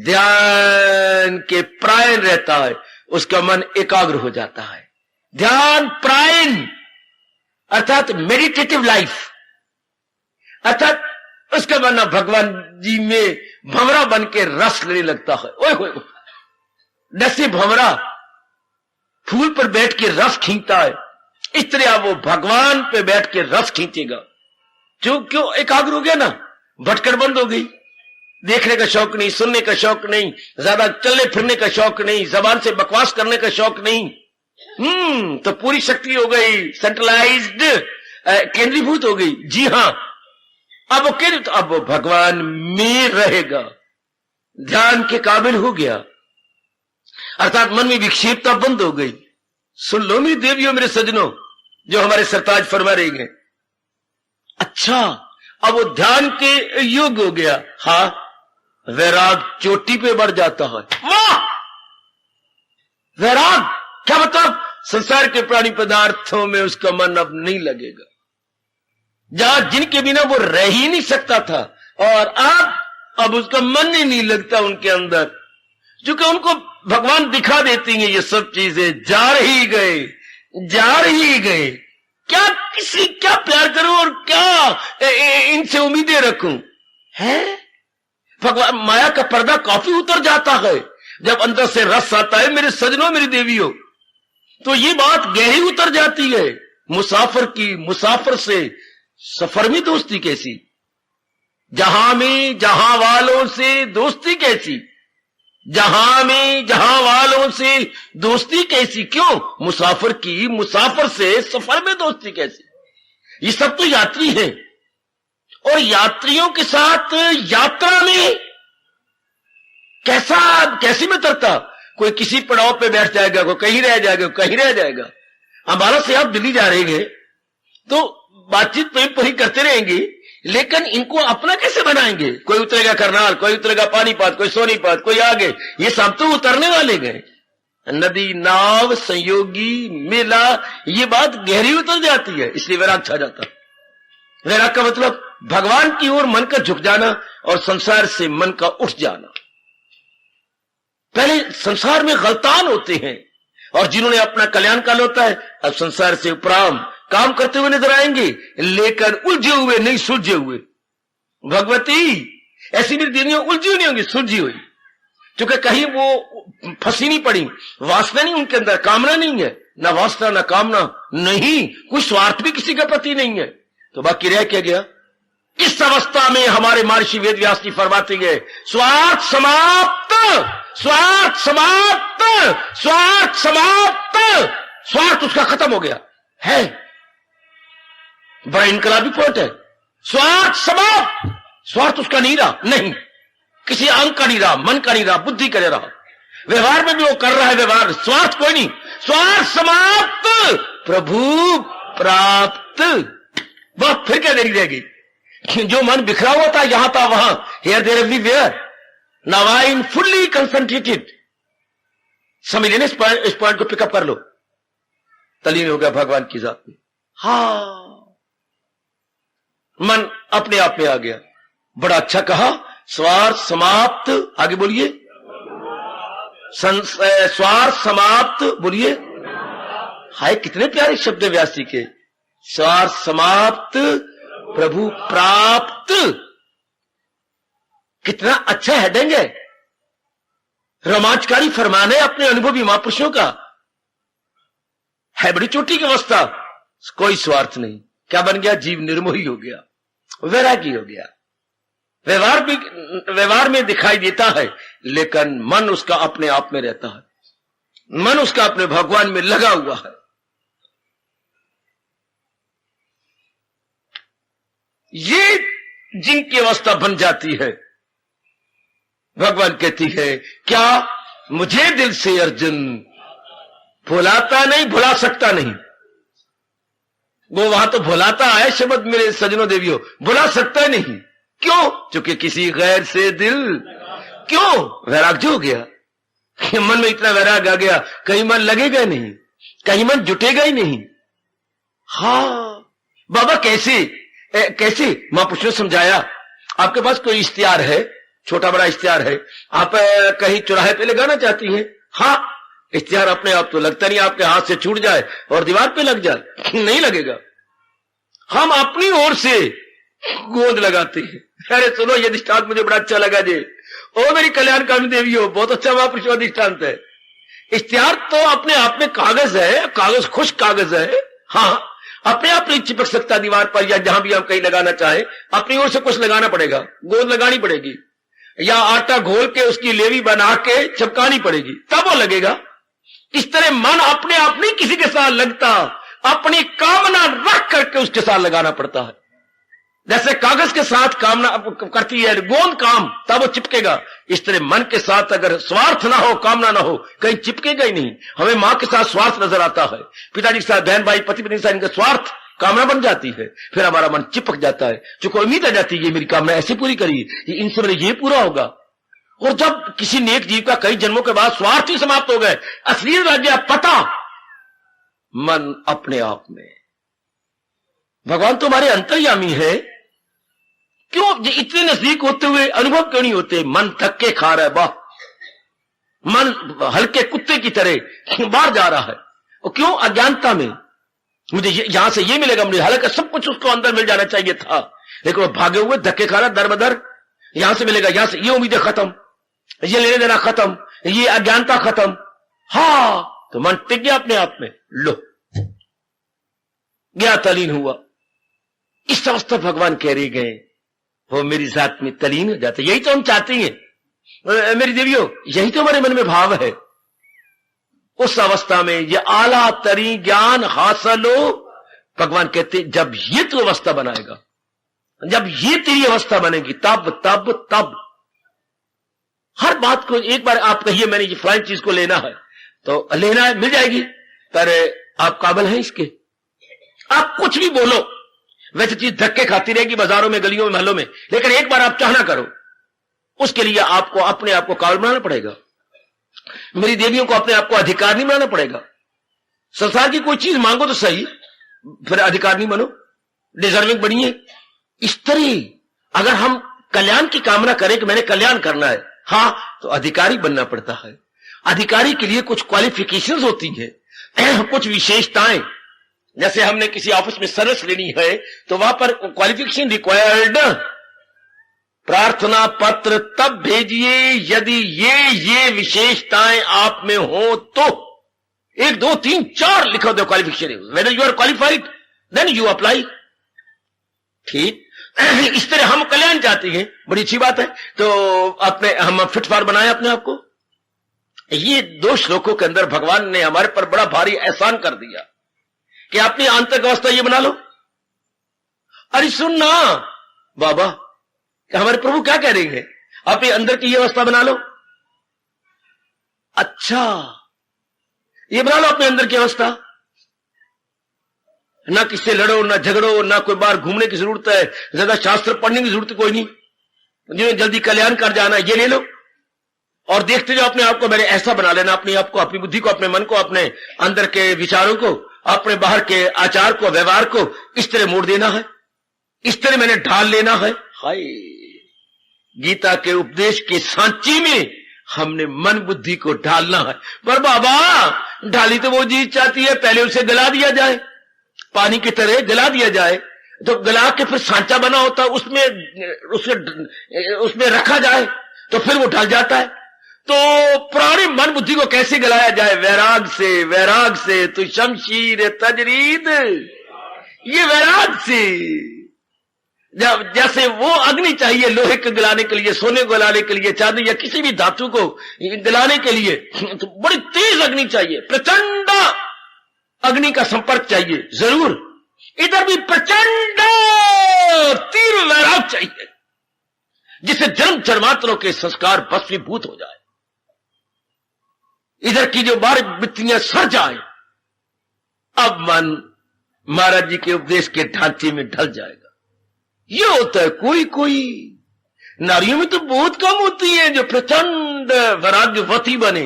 ध्यान के प्रायण रहता है, उसका मन एकाग्र हो जाता है। ध्यान प्रायण अर्थात मेडिटेटिव लाइफ, अर्थात उसका मन भगवान जी में भंवरा बन के रस लेने लगता है। ओए होए, जैसे भंवरा फूल पर बैठ के रस खींचता है, इस तरह वो भगवान पे बैठ के रस खींचेगा। क्यों एकाग्र हो गया ना, भटकड़ बंद हो गई, देखने का शौक नहीं, सुनने का शौक नहीं, ज्यादा चलने फिरने का शौक नहीं, जबान से बकवास करने का शौक नहीं। तो पूरी शक्ति हो गई सेंट्रलाइज्ड, केंद्रीभूत हो गई। जी हां, अब वो केंद्रित, अब वो भगवान में रहेगा, ध्यान के काबिल हो गया, अर्थात मन में विक्षेपता बंद हो गई। सुन लो मेरी देवियों, मेरे सजनों, जो हमारे सरताज फरमा रही हैं। अच्छा, अब वो ध्यान के योग हो गया। हाँ, वैराग चोटी पे बढ़ जाता है। वाह, वैराग क्या मतलब? संसार के प्राणी पदार्थों में उसका मन अब नहीं लगेगा, जहां जिनके बिना वो रह ही नहीं सकता था, और अब उसका मन ही नहीं लगता उनके अंदर, क्योंकि उनको भगवान दिखा देती हैं ये सब चीजें। जा रही गए, क्या प्यार करूं और क्या इनसे उम्मीदें रखूं? है भगवान, माया का पर्दा काफी उतर जाता है जब अंदर से रस आता है। मेरे सजनों, मेरी देवियों, तो ये बात गहरी उतर जाती है। मुसाफिर से सफर में दोस्ती कैसी, जहां में जहां वालों से दोस्ती कैसी, जहां में जहां वालों से दोस्ती कैसी। क्यों? मुसाफिर से सफर में दोस्ती कैसी? ये सब तो यात्री हैं, और यात्रियों के साथ यात्रा में कैसी मित्रता? कोई किसी पड़ाव पे बैठ जाएगा, कोई कहीं रह जाएगा। हमारा से आप दिल्ली जा रहे हैं तो बातचीत प्रेम पर ही करते रहेंगे, लेकिन इनको अपना कैसे बनाएंगे? कोई उतरेगा करनाल, कोई उतरेगा पानीपत, कोई सोनीपत, कोई आगे। ये सब तो उतरने वाले गए। नदी, नाव, संयोगी, मेला, ये बात गहरी उतर जाती है, इसलिए वैराग छा जाता। वैराग का मतलब भगवान की ओर मन का झुक जाना और संसार से मन का उठ जाना। पहले संसार में गलतान होते हैं, और जिन्होंने अपना कल्याण कर होता है, अब संसार से उपराम काम करते हुए नजर आएंगे, लेकर उलझे हुए नहीं, सुलझे हुए। भगवती, ऐसी भी देवियां उलझी नहीं होंगी, सुलझी हुई, क्योंकि कहीं वो फंसी नहीं पड़ी, वासना नहीं उनके अंदर, कामना नहीं है, ना वासना ना कामना, नहीं कोई स्वार्थ भी किसी के प्रति नहीं है। तो बाकी रह क्या गया? इस अवस्था में हमारे महर्षि वेदव्यास जी फरमाते हैं, स्वार्थ समाप्त, स्वार्थ समाप्त, स्वार्थ समाप्त। स्वार्थ उसका खत्म हो गया है, बड़ा इनकलाबी पॉइंट है। स्वार्थ समाप्त, स्वार्थ उसका नहीं रहा, नहीं किसी अंग का नहीं रहा, मन का नहीं रहा, बुद्धि का नहीं रहा। व्यवहार में भी वो कर रहा है व्यवहार, स्वार्थ कोई नहीं। स्वार्थ समाप्त, प्रभु प्राप्त। वह फिर क्या देरी रहेगी? जो मन बिखरा हुआ था, यहां था वहां, here there everywhere, now I am fully concentrated. समझ लेना, इस पॉइंट को पिकअप कर लो। तलीन हो गया भगवान की जात में। हाँ, मन अपने आप में आ गया। बड़ा अच्छा कहा, स्वार्थ समाप्त। आगे बोलिए, स्वार्थ समाप्त बोलिए। हाय, कितने प्यारे शब्द है व्यास जी के। स्वार्थ समाप्त, प्रभु प्राप्त। कितना अच्छा हेडिंग है, रोमांचकारी फरमान है अपने अनुभवी महापुरुषों का। है बड़ी चोटी की अवस्था, कोई स्वार्थ नहीं। क्या बन गया? जीव निर्मोही हो गया, वैरागी हो गया। व्यवहार में दिखाई देता है, लेकिन मन उसका अपने आप में रहता है, मन उसका अपने भगवान में लगा हुआ है। ये जिनकी अवस्था बन जाती है, भगवान कहती है, क्या मुझे दिल से अर्जुन भुलाता नहीं, भुला सकता नहीं। वो वहां तो भुलाता है शब्द, मेरे सजनों देवियों, भुला सकता नहीं। क्यों? क्योंकि किसी गैर से दिल, क्यों? वैराग जो हो गया, मन में इतना वैराग आ गया, कहीं मन लगेगा नहीं, कहीं मन जुटेगा ही नहीं। हाँ बाबा, कैसे महापुरुष ने समझाया। आपके पास कोई इख्तियार है, छोटा बड़ा इश्तिहार है, आप कहीं चौराहे पे लगाना चाहती हैं, हाँ इश्तिहार अपने आप तो लगता नहीं, आपके हाथ से छूट जाए और दीवार पे लग जाए, नहीं लगेगा। हम अपनी ओर से गोंद लगाते हैं। अरे सुनो, ये दृष्टांत मुझे बड़ा अच्छा लगा जी। ओ मेरी कल्याणकामी देवी हो, बहुत अच्छा महापुरुषों दृष्टांत है। इश्तिहार तो अपने आप में कागज है, कागज खुश कागज है, हाँ अपने आप नहीं चिपक सकता दीवार पर या जहां भी हम कहीं लगाना चाहे, अपनी ओर से कुछ लगाना पड़ेगा, गोंद लगानी पड़ेगी या आटा घोल के उसकी लेवी बना के चिपकानी पड़ेगी, तब वो लगेगा। इस तरह मन अपने आप नहीं किसी के साथ लगता, अपनी कामना रख करके उसके साथ लगाना पड़ता है। जैसे कागज के साथ कामना करती है गोंद काम, तब वो चिपकेगा। इस तरह मन के साथ अगर स्वार्थ ना हो, कामना ना हो, कहीं चिपकेगा ही नहीं। हमें मां के साथ स्वार्थ नजर आता है, पिताजी के साथ, बहन भाई, पति पत्नी के साथ इनका स्वार्थ कामना बन जाती है, फिर हमारा मन चिपक जाता है। चूंकि उम्मीद आ जाती है ये मेरी कामना ऐसे पूरी करी, इनसे मेरे ये पूरा होगा। और जब किसी नेक जीव का कई जन्मों के बाद स्वार्थ ही समाप्त हो गए, असलियत आ गया पता, मन अपने आप में भगवान तुम्हारे अंतर्यामी है, क्यों इतने नजदीक होते हुए अनुभव क्यों नहीं होते? मन धक्के खा रहा है, वाह, मन हल्के कुत्ते की तरह बाहर जा रहा है। और क्यों? अज्ञानता में। मुझे यहां से ये मिलेगा, मुझे हालांकि सब कुछ उसको अंदर मिल जाना चाहिए था, लेकिन वो भागे हुए धक्के खा रहा दर बदर। यहां से मिलेगा, यहां से ये उम्मीदें खत्म, ये लेने देना खत्म, ये अज्ञानता खत्म। हाँ, तो मन टिक गया अपने आप में, लो गया, तलीन हुआ। इस अवस्था भगवान कह रहे गए, वो मेरी जात में तलीन हो जाते। यही तो हम चाहते हैं मेरी देवियों, यही तो हमारे मन में भाव है। उस अवस्था में ये आला तरी ज्ञान हासिल हो, भगवान कहते जब ये तू अवस्था बनाएगा, जब ये तेरी अवस्था बनेगी, तब तब तब हर बात को एक बार आप कहिए मैंने ये फलानी चीज को लेना है, तो लेना है, मिल जाएगी, पर आप काबिल हैं इसके? आप कुछ भी बोलो, वैसे चीज धक्के खाती रहेगी बाजारों में, गलियों में, महलों में, लेकिन एक बार आप चाहना करो, उसके लिए आपको अपने आप को काबिल बनाना पड़ेगा। मेरी देवियों को अपने आप को अधिकार नहीं बनाना पड़ेगा। संसार की कोई चीज मांगो तो सही, फिर अधिकार नहीं बनो, डिजर्विंग बनिए। इस तरह अगर हम कल्याण की कामना करें कि मैंने कल्याण करना है, हाँ, तो अधिकारी बनना पड़ता है। अधिकारी के लिए कुछ क्वालिफिकेशंस होती है, कुछ विशेषताएं। जैसे हमने किसी ऑफिस में सर्विस लेनी है तो वहां पर क्वालिफिकेशन रिक्वायर्ड, प्रार्थना पत्र तब भेजिए यदि ये विशेषताएं आप में हो तो। 1 2 3 4 लिखो दो qualification, whether you are qualified then you apply. ठीक, इस तरह हम कल्याण चाहते हैं, बड़ी अच्छी बात है। तो अपने हम फिट फार बनाए अपने आप को। ये 2 श्लोकों के अंदर भगवान ने हमारे पर बड़ा भारी एहसान कर दिया कि अपनी आंतरिक अवस्था ये बना लो। अरे सुन ना बाबा, हमारे प्रभु क्या कह रहे हैं, अपने अंदर की ये अवस्था बना लो। अच्छा, ये बना लो अपने अंदर की अवस्था, ना किससे लड़ो, ना झगड़ो, ना कोई बाहर घूमने की जरूरत है, ज्यादा शास्त्र पढ़ने की जरूरत कोई नहीं, जिन्हें जल्दी कल्याण कर जाना ये ले लो। और देखते जाओ अपने आप को, मैंने ऐसा बना लेना अपने आप को, अपनी बुद्धि को, अपने मन को, अपने अंदर के विचारों को, अपने बाहर के आचार को, व्यवहार को इस तरह मोड़ देना है, इस तरह मैंने ढाल लेना है। हाय, गीता के उपदेश के सांची में हमने मन बुद्धि को ढालना है। पर बाबा, ढाली तो वो चीज चाहती है पहले उसे गला दिया जाए, पानी की तरह गला दिया जाए, तो गला के फिर सांचा बना होता है, उसमें रखा जाए तो फिर वो ढल जाता है। तो पुरानी मन बुद्धि को कैसे गलाया जाए? वैराग से, वैराग से तो शमशीर तजरीद, ये वैराग से। जैसे वो अग्नि चाहिए लोहे को गलाने के लिए, सोने को गलाने के लिए, चांदी या किसी भी धातु को गलाने के लिए, तो बड़ी तेज अग्नि चाहिए, प्रचंड अग्नि का संपर्क चाहिए जरूर। इधर भी प्रचंड तीव्र वैराग चाहिए, जिससे जन्म जन्मांतरों के संस्कार भस्मीभूत हो जाए, इधर की जो बारी वृत्तियां सर जाए। अब मन महाराज जी के उपदेश के ढांचे में ढल जाएगा। ये होता है कोई कोई नारियों में तो बहुत कम होती है जो प्रचंड वैराग्यवती बने।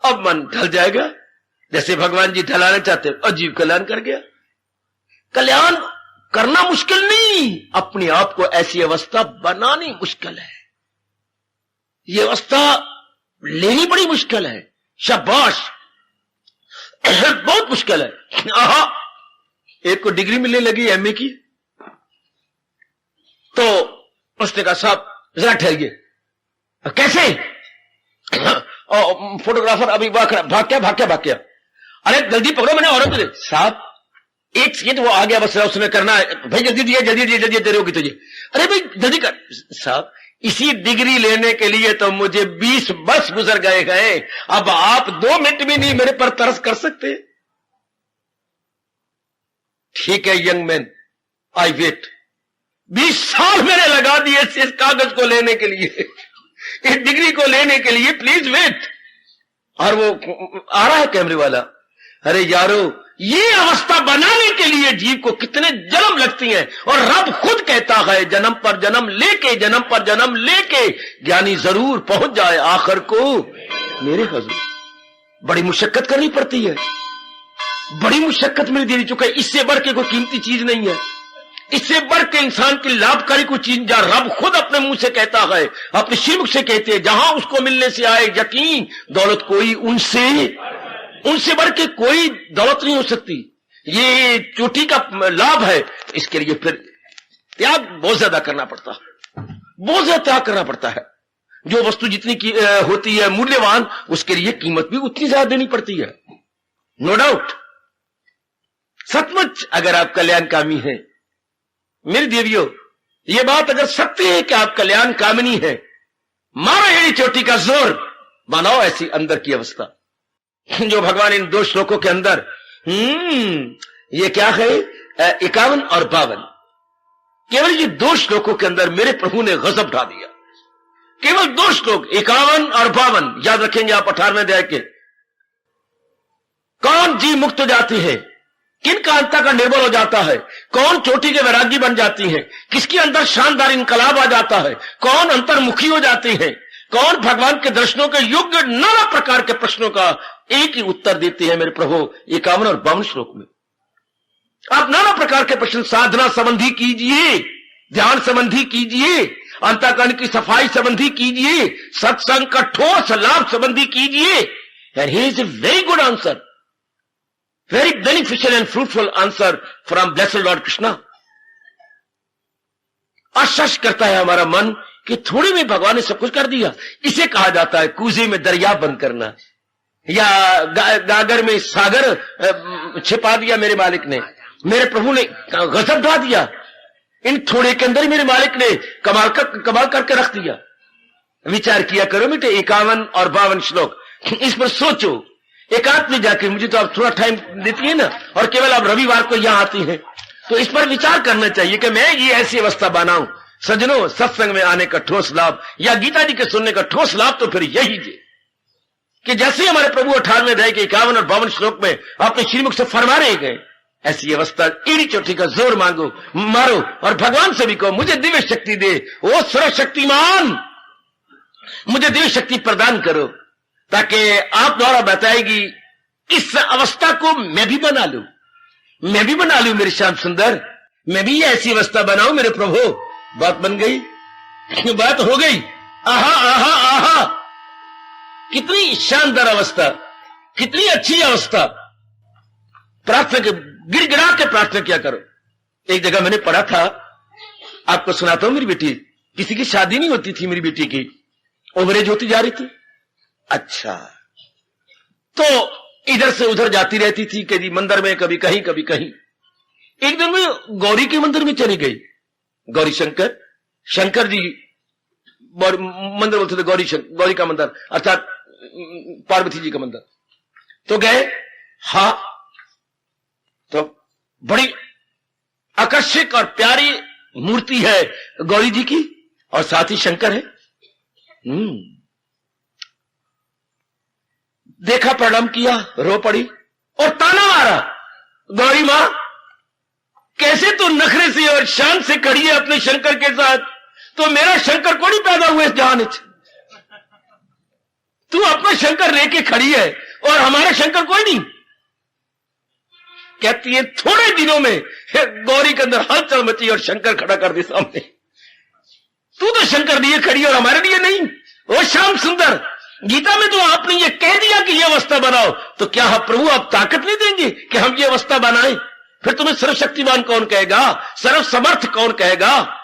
अब मन ढल जाएगा, जैसे भगवान जी ढलाना चाहते, अजीब कल्याण कर गया। कल्याण करना मुश्किल नहीं, अपने आप को ऐसी अवस्था बनानी मुश्किल है। ये अवस्था लेनी बड़ी मुश्किल है। शाबाश, बहुत मुश्किल है। आहा, एक को डिग्री मिलने लगी एमए की, तो उसने कहा साहब जरा ठहरिए। कैसे? फोटोग्राफर अभी भाग गया। अरे जल्दी पकड़ो, मैंने औरत दे। साहब एक सेकंड, वो आ गया, बस उसने करना है। भाई जल्दी दिए, जल्दी देर होगी तुझे। अरे भाई जल्दी कर। साहब इसी डिग्री लेने के लिए तो मुझे 20 वर्ष गुजर गए। अब आप 2 मिनट भी नहीं मेरे पर तरस कर सकते? ठीक है यंग मैन, आई वेट। 20 साल मैंने लगा दिए इस कागज को लेने के लिए, इस डिग्री को लेने के लिए, प्लीज वेट। और वो आ रहा है कैमरे वाला। अरे यारो, ये अवस्था बनाने के लिए जीव को कितने जन्म लगती हैं, और रब खुद कहता है जन्म पर जन्म लेके ज्ञानी जरूर पहुंच जाए आखिर को मेरे हजूर। बड़ी मुशक्कत करनी पड़ती है, बड़ी मुशक्कत मेरी दे चुका है। इससे बढ़ के कोई कीमती चीज नहीं है, इससे बढ़ के इंसान की लाभकारी कोई चीज जा रब खुद अपने मुंह से कहता है, अपने श्रीमुख से कहते हैं, जहां उसको मिलने से आए यकीन, दौलत कोई उनसे बढ़ के कोई दौलत नहीं हो सकती। ये चोटी का लाभ है, इसके लिए फिर त्याग बहुत ज्यादा करना पड़ता है, बहुत ज्यादा त्याग करना पड़ता है। जो वस्तु जितनी की होती है मूल्यवान, उसके लिए कीमत भी उतनी ज्यादा देनी पड़ती है, नो डाउट। सचमुच अगर आप कल्याणकामी हैं मेरी देवियों, ये बात अगर सत्य है कि आप कल्याण कामिनी है, मारो यही चोटी का जोर, बनाओ ऐसी अंदर की अवस्था जो भगवान इन 2 श्लोकों के अंदर, ये क्या है, 51 और 52, केवल ये 2 श्लोकों के अंदर मेरे प्रभु ने गजब ढा दिया। केवल 2 श्लोक 51 और 52 याद रखेंगे आप 18वें अध्याय के। कौन जी मुक्त हो जाती है, किन का अंतर का निर्बल हो जाता है, कौन चोटी के वैरागी बन जाती है, किसके अंदर शानदार इनकलाब आ जाता है, कौन अंतर्मुखी हो जाती है, कौन भगवान के दर्शनों के योग्य, नाना प्रकार के प्रश्नों का एक ही उत्तर देते हैं मेरे प्रभु 51 और 52 श्लोक में। आप नाना प्रकार के प्रश्न साधना संबंधी कीजिए, ध्यान संबंधी कीजिए, अंतःकरण की सफाई संबंधी कीजिए, सत्संग का ठोस लाभ संबंधी कीजिए, and he is a very good answer, very beneficial and fruitful answer from blessed Lord Krishna। आश्चर्य करता है हमारा मन कि थोड़ी में भगवान ने सब कुछ कर दिया। इसे कहा जाता है कूजे में दरिया बंद करना, या गागर में सागर छिपा दिया मेरे मालिक ने, मेरे प्रभु ने गजब ढा दिया। इन थोड़े के अंदर ही मेरे मालिक ने कमाल करके रख दिया। विचार किया करो बेटे 51 और 52 श्लोक, इस पर सोचो एकांत में जाकर। मुझे तो आप थोड़ा टाइम देती है ना, और केवल आप रविवार को यहां आती हैं, तो इस पर विचार करना चाहिए कि मैं ये ऐसी अवस्था बनाऊं। सज्जनों, सत्संग में आने का ठोस लाभ या गीता जी के सुनने का ठोस लाभ तो फिर यही है कि जैसे हमारे प्रभु 18वें अध्याय के 51 और 52 श्लोक में अपने श्रीमुख से फरमा रहे गए, ऐसी अवस्था एड़ी चोटी का जोर मांगो, मारो, और भगवान से भी कहो मुझे दिव्य शक्ति दे, ओ सर्वशक्तिमान मुझे दिव्य शक्ति प्रदान करो, ताकि आप द्वारा बताएगी इस अवस्था को मैं भी बना लूं मेरे श्याम सुंदर, मैं भी ये ऐसी अवस्था बनाऊं मेरे प्रभु। बात बन गई, बात हो गई। आहा आहा आहा, कितनी शानदार अवस्था, कितनी अच्छी अवस्था। प्रार्थना के गिड़गिड़ा के प्रार्थना किया करो। एक जगह मैंने पढ़ा था, आपको सुनाता हूं। मेरी बेटी, किसी की शादी नहीं होती थी, मेरी बेटी की ओवरेज होती जा रही थी। अच्छा, तो इधर से उधर जाती रहती थी, कभी मंदिर में, कभी कहीं कभी कहीं। एक दिन में गौरी के मंदिर में चली गई। गौरी शंकर जी मंदिर बोलते थे, गौरी का मंदिर अर्थात पार्वती जी का मंदिर। तो गए, हाँ, तो बड़ी आकर्षक और प्यारी मूर्ति है गौरी जी की, और साथ ही शंकर है। देखा, प्रणाम किया, रो पड़ी और ताना मारा, गौरी मां कैसे तू नखरे से और शान से खड़ी है अपने शंकर के साथ, तो मेरा शंकर को नहीं पैदा हुआ इस जहान। तू अपना शंकर लेके खड़ी है और हमारा शंकर कोई नहीं। कहती है थोड़े दिनों में गौरी के अंदर हलचल मची और शंकर खड़ा कर दी सामने। तू तो शंकर लिए खड़ी और हमारे लिए नहीं। ओ श्याम सुंदर, गीता में तो आपने ये कह दिया कि ये अवस्था बनाओ, तो क्या प्रभु आप ताकत नहीं देंगे कि हम ये अवस्था बनाएं? फिर तुम्हें सर्वशक्तिमान कौन कहेगा, सर्व समर्थ कौन कहेगा?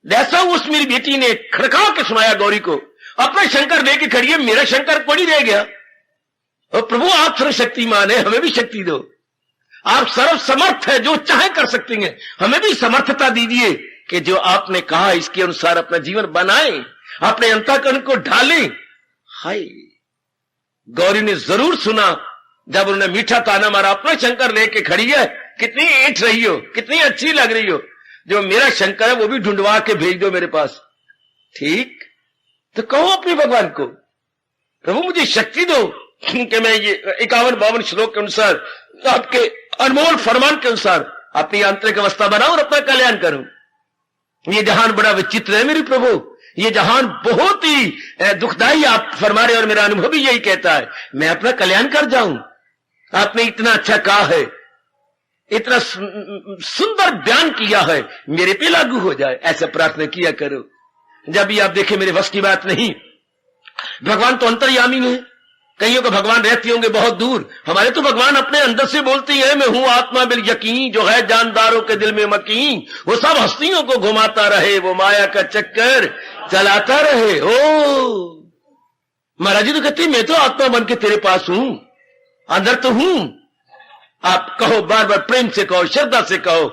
जैसा उस मेरी बेटी ने खड़का के सुनाया गौरी को, अपना शंकर लेके खड़ी है, मेरा शंकर पड़ी रह गया। और प्रभु आप सर्वशक्तिमान है, हमें भी शक्ति दो। आप सर्व समर्थ है, जो चाहे कर सकती हैं, हमें भी समर्थता दीजिए कि जो आपने कहा इसके अनुसार अपना जीवन बनाए, अपने अंतःकरण को ढाले। हाय, गौरी ने जरूर सुना जब उन्होंने मीठा ताना मारा, अपना शंकर लेके खड़ी है, कितनी ईट रही हो, कितनी अच्छी लग रही हो, जो मेरा शंकर है वो भी ढूंढवा के भेज दो मेरे पास। ठीक, तो कहो अपने भगवान को, प्रभु मुझे शक्ति दो कि मैं ये 51-52 श्लोक के अनुसार, आपके अनमोल फरमान के अनुसार अपनी आंतरिक अवस्था बनाऊं और अपना कल्याण करूं। ये जहान बड़ा विचित्र है मेरे प्रभु, ये जहान बहुत ही दुखदाई आप फरमा रहे, और मेरा अनुभव भी यही कहता है, मैं अपना कल्याण कर जाऊं। आपने इतना अच्छा कहा है, इतना सुंदर बयान किया है, मेरे पे लागू हो जाए, ऐसा प्रार्थना किया करो। जब भी आप देखें मेरे वश की बात नहीं, भगवान तो अंतर्यामी है, कईयों को भगवान रहते होंगे बहुत दूर, हमारे तो भगवान अपने अंदर से बोलती है, मैं हूं आत्मा बिल यकीन, जो है जानदारों के दिल में मकीन, वो सब हस्तियों को घुमाता रहे, वो माया का चक्कर चलाता रहे। ओ महाराज जी तो कहते मैं तो आत्मा बन के तेरे पास हूं, अंदर तो हूं। आप कहो, बार बार प्रेम से कहो, श्रद्धा से कहो,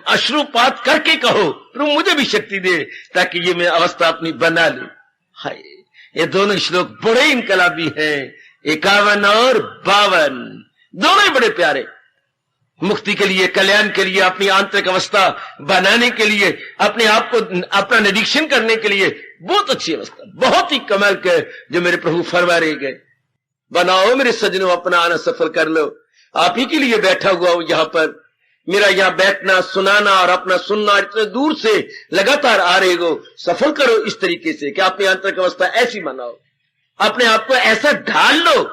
अश्रुपात करके कहो, प्रभु मुझे भी शक्ति दे ताकि ये मैं अवस्था अपनी बना लूं। हाय, ये दोनों श्लोक बड़े इनकलाबी हैं, 51 और 52, दोनों ही बड़े प्यारे। मुक्ति के लिए, कल्याण के लिए, अपनी आंतरिक अवस्था बनाने के लिए, अपने आप को अपना निरीक्षण करने के लिए बहुत अच्छी अवस्था, बहुत ही कमाल के जो मेरे प्रभु फरमा रहे गए। बनाओ मेरे सजनों, अपना आना सफल कर लो। आप ही के लिए बैठा हुआ हूं यहां पर, मेरा यहां बैठना, सुनाना और अपना सुनना इतने दूर से लगातार आ रहे हो, सफल करो इस तरीके से कि अपनी आंतरिक अवस्था ऐसी बनाओ, अपने आप को ऐसा ढाल लो।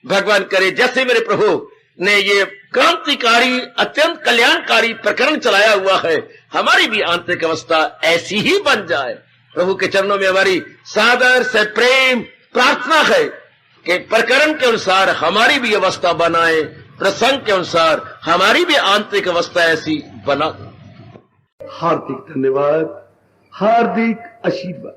भगवान करे जैसे मेरे प्रभु ने ये क्रांतिकारी, अत्यंत कल्याणकारी प्रकरण चलाया हुआ है, हमारी भी आंतरिक अवस्था ऐसी ही बन जाए। प्रभु के चरणों में हमारी सादर से प्रेम प्रार्थना है कि प्रकरण के अनुसार हमारी भी अवस्था बनाए, प्रसंग के अनुसार हमारी भी आंतरिक अवस्था ऐसी बना। हार्दिक धन्यवाद, हार्दिक आशीर्वाद।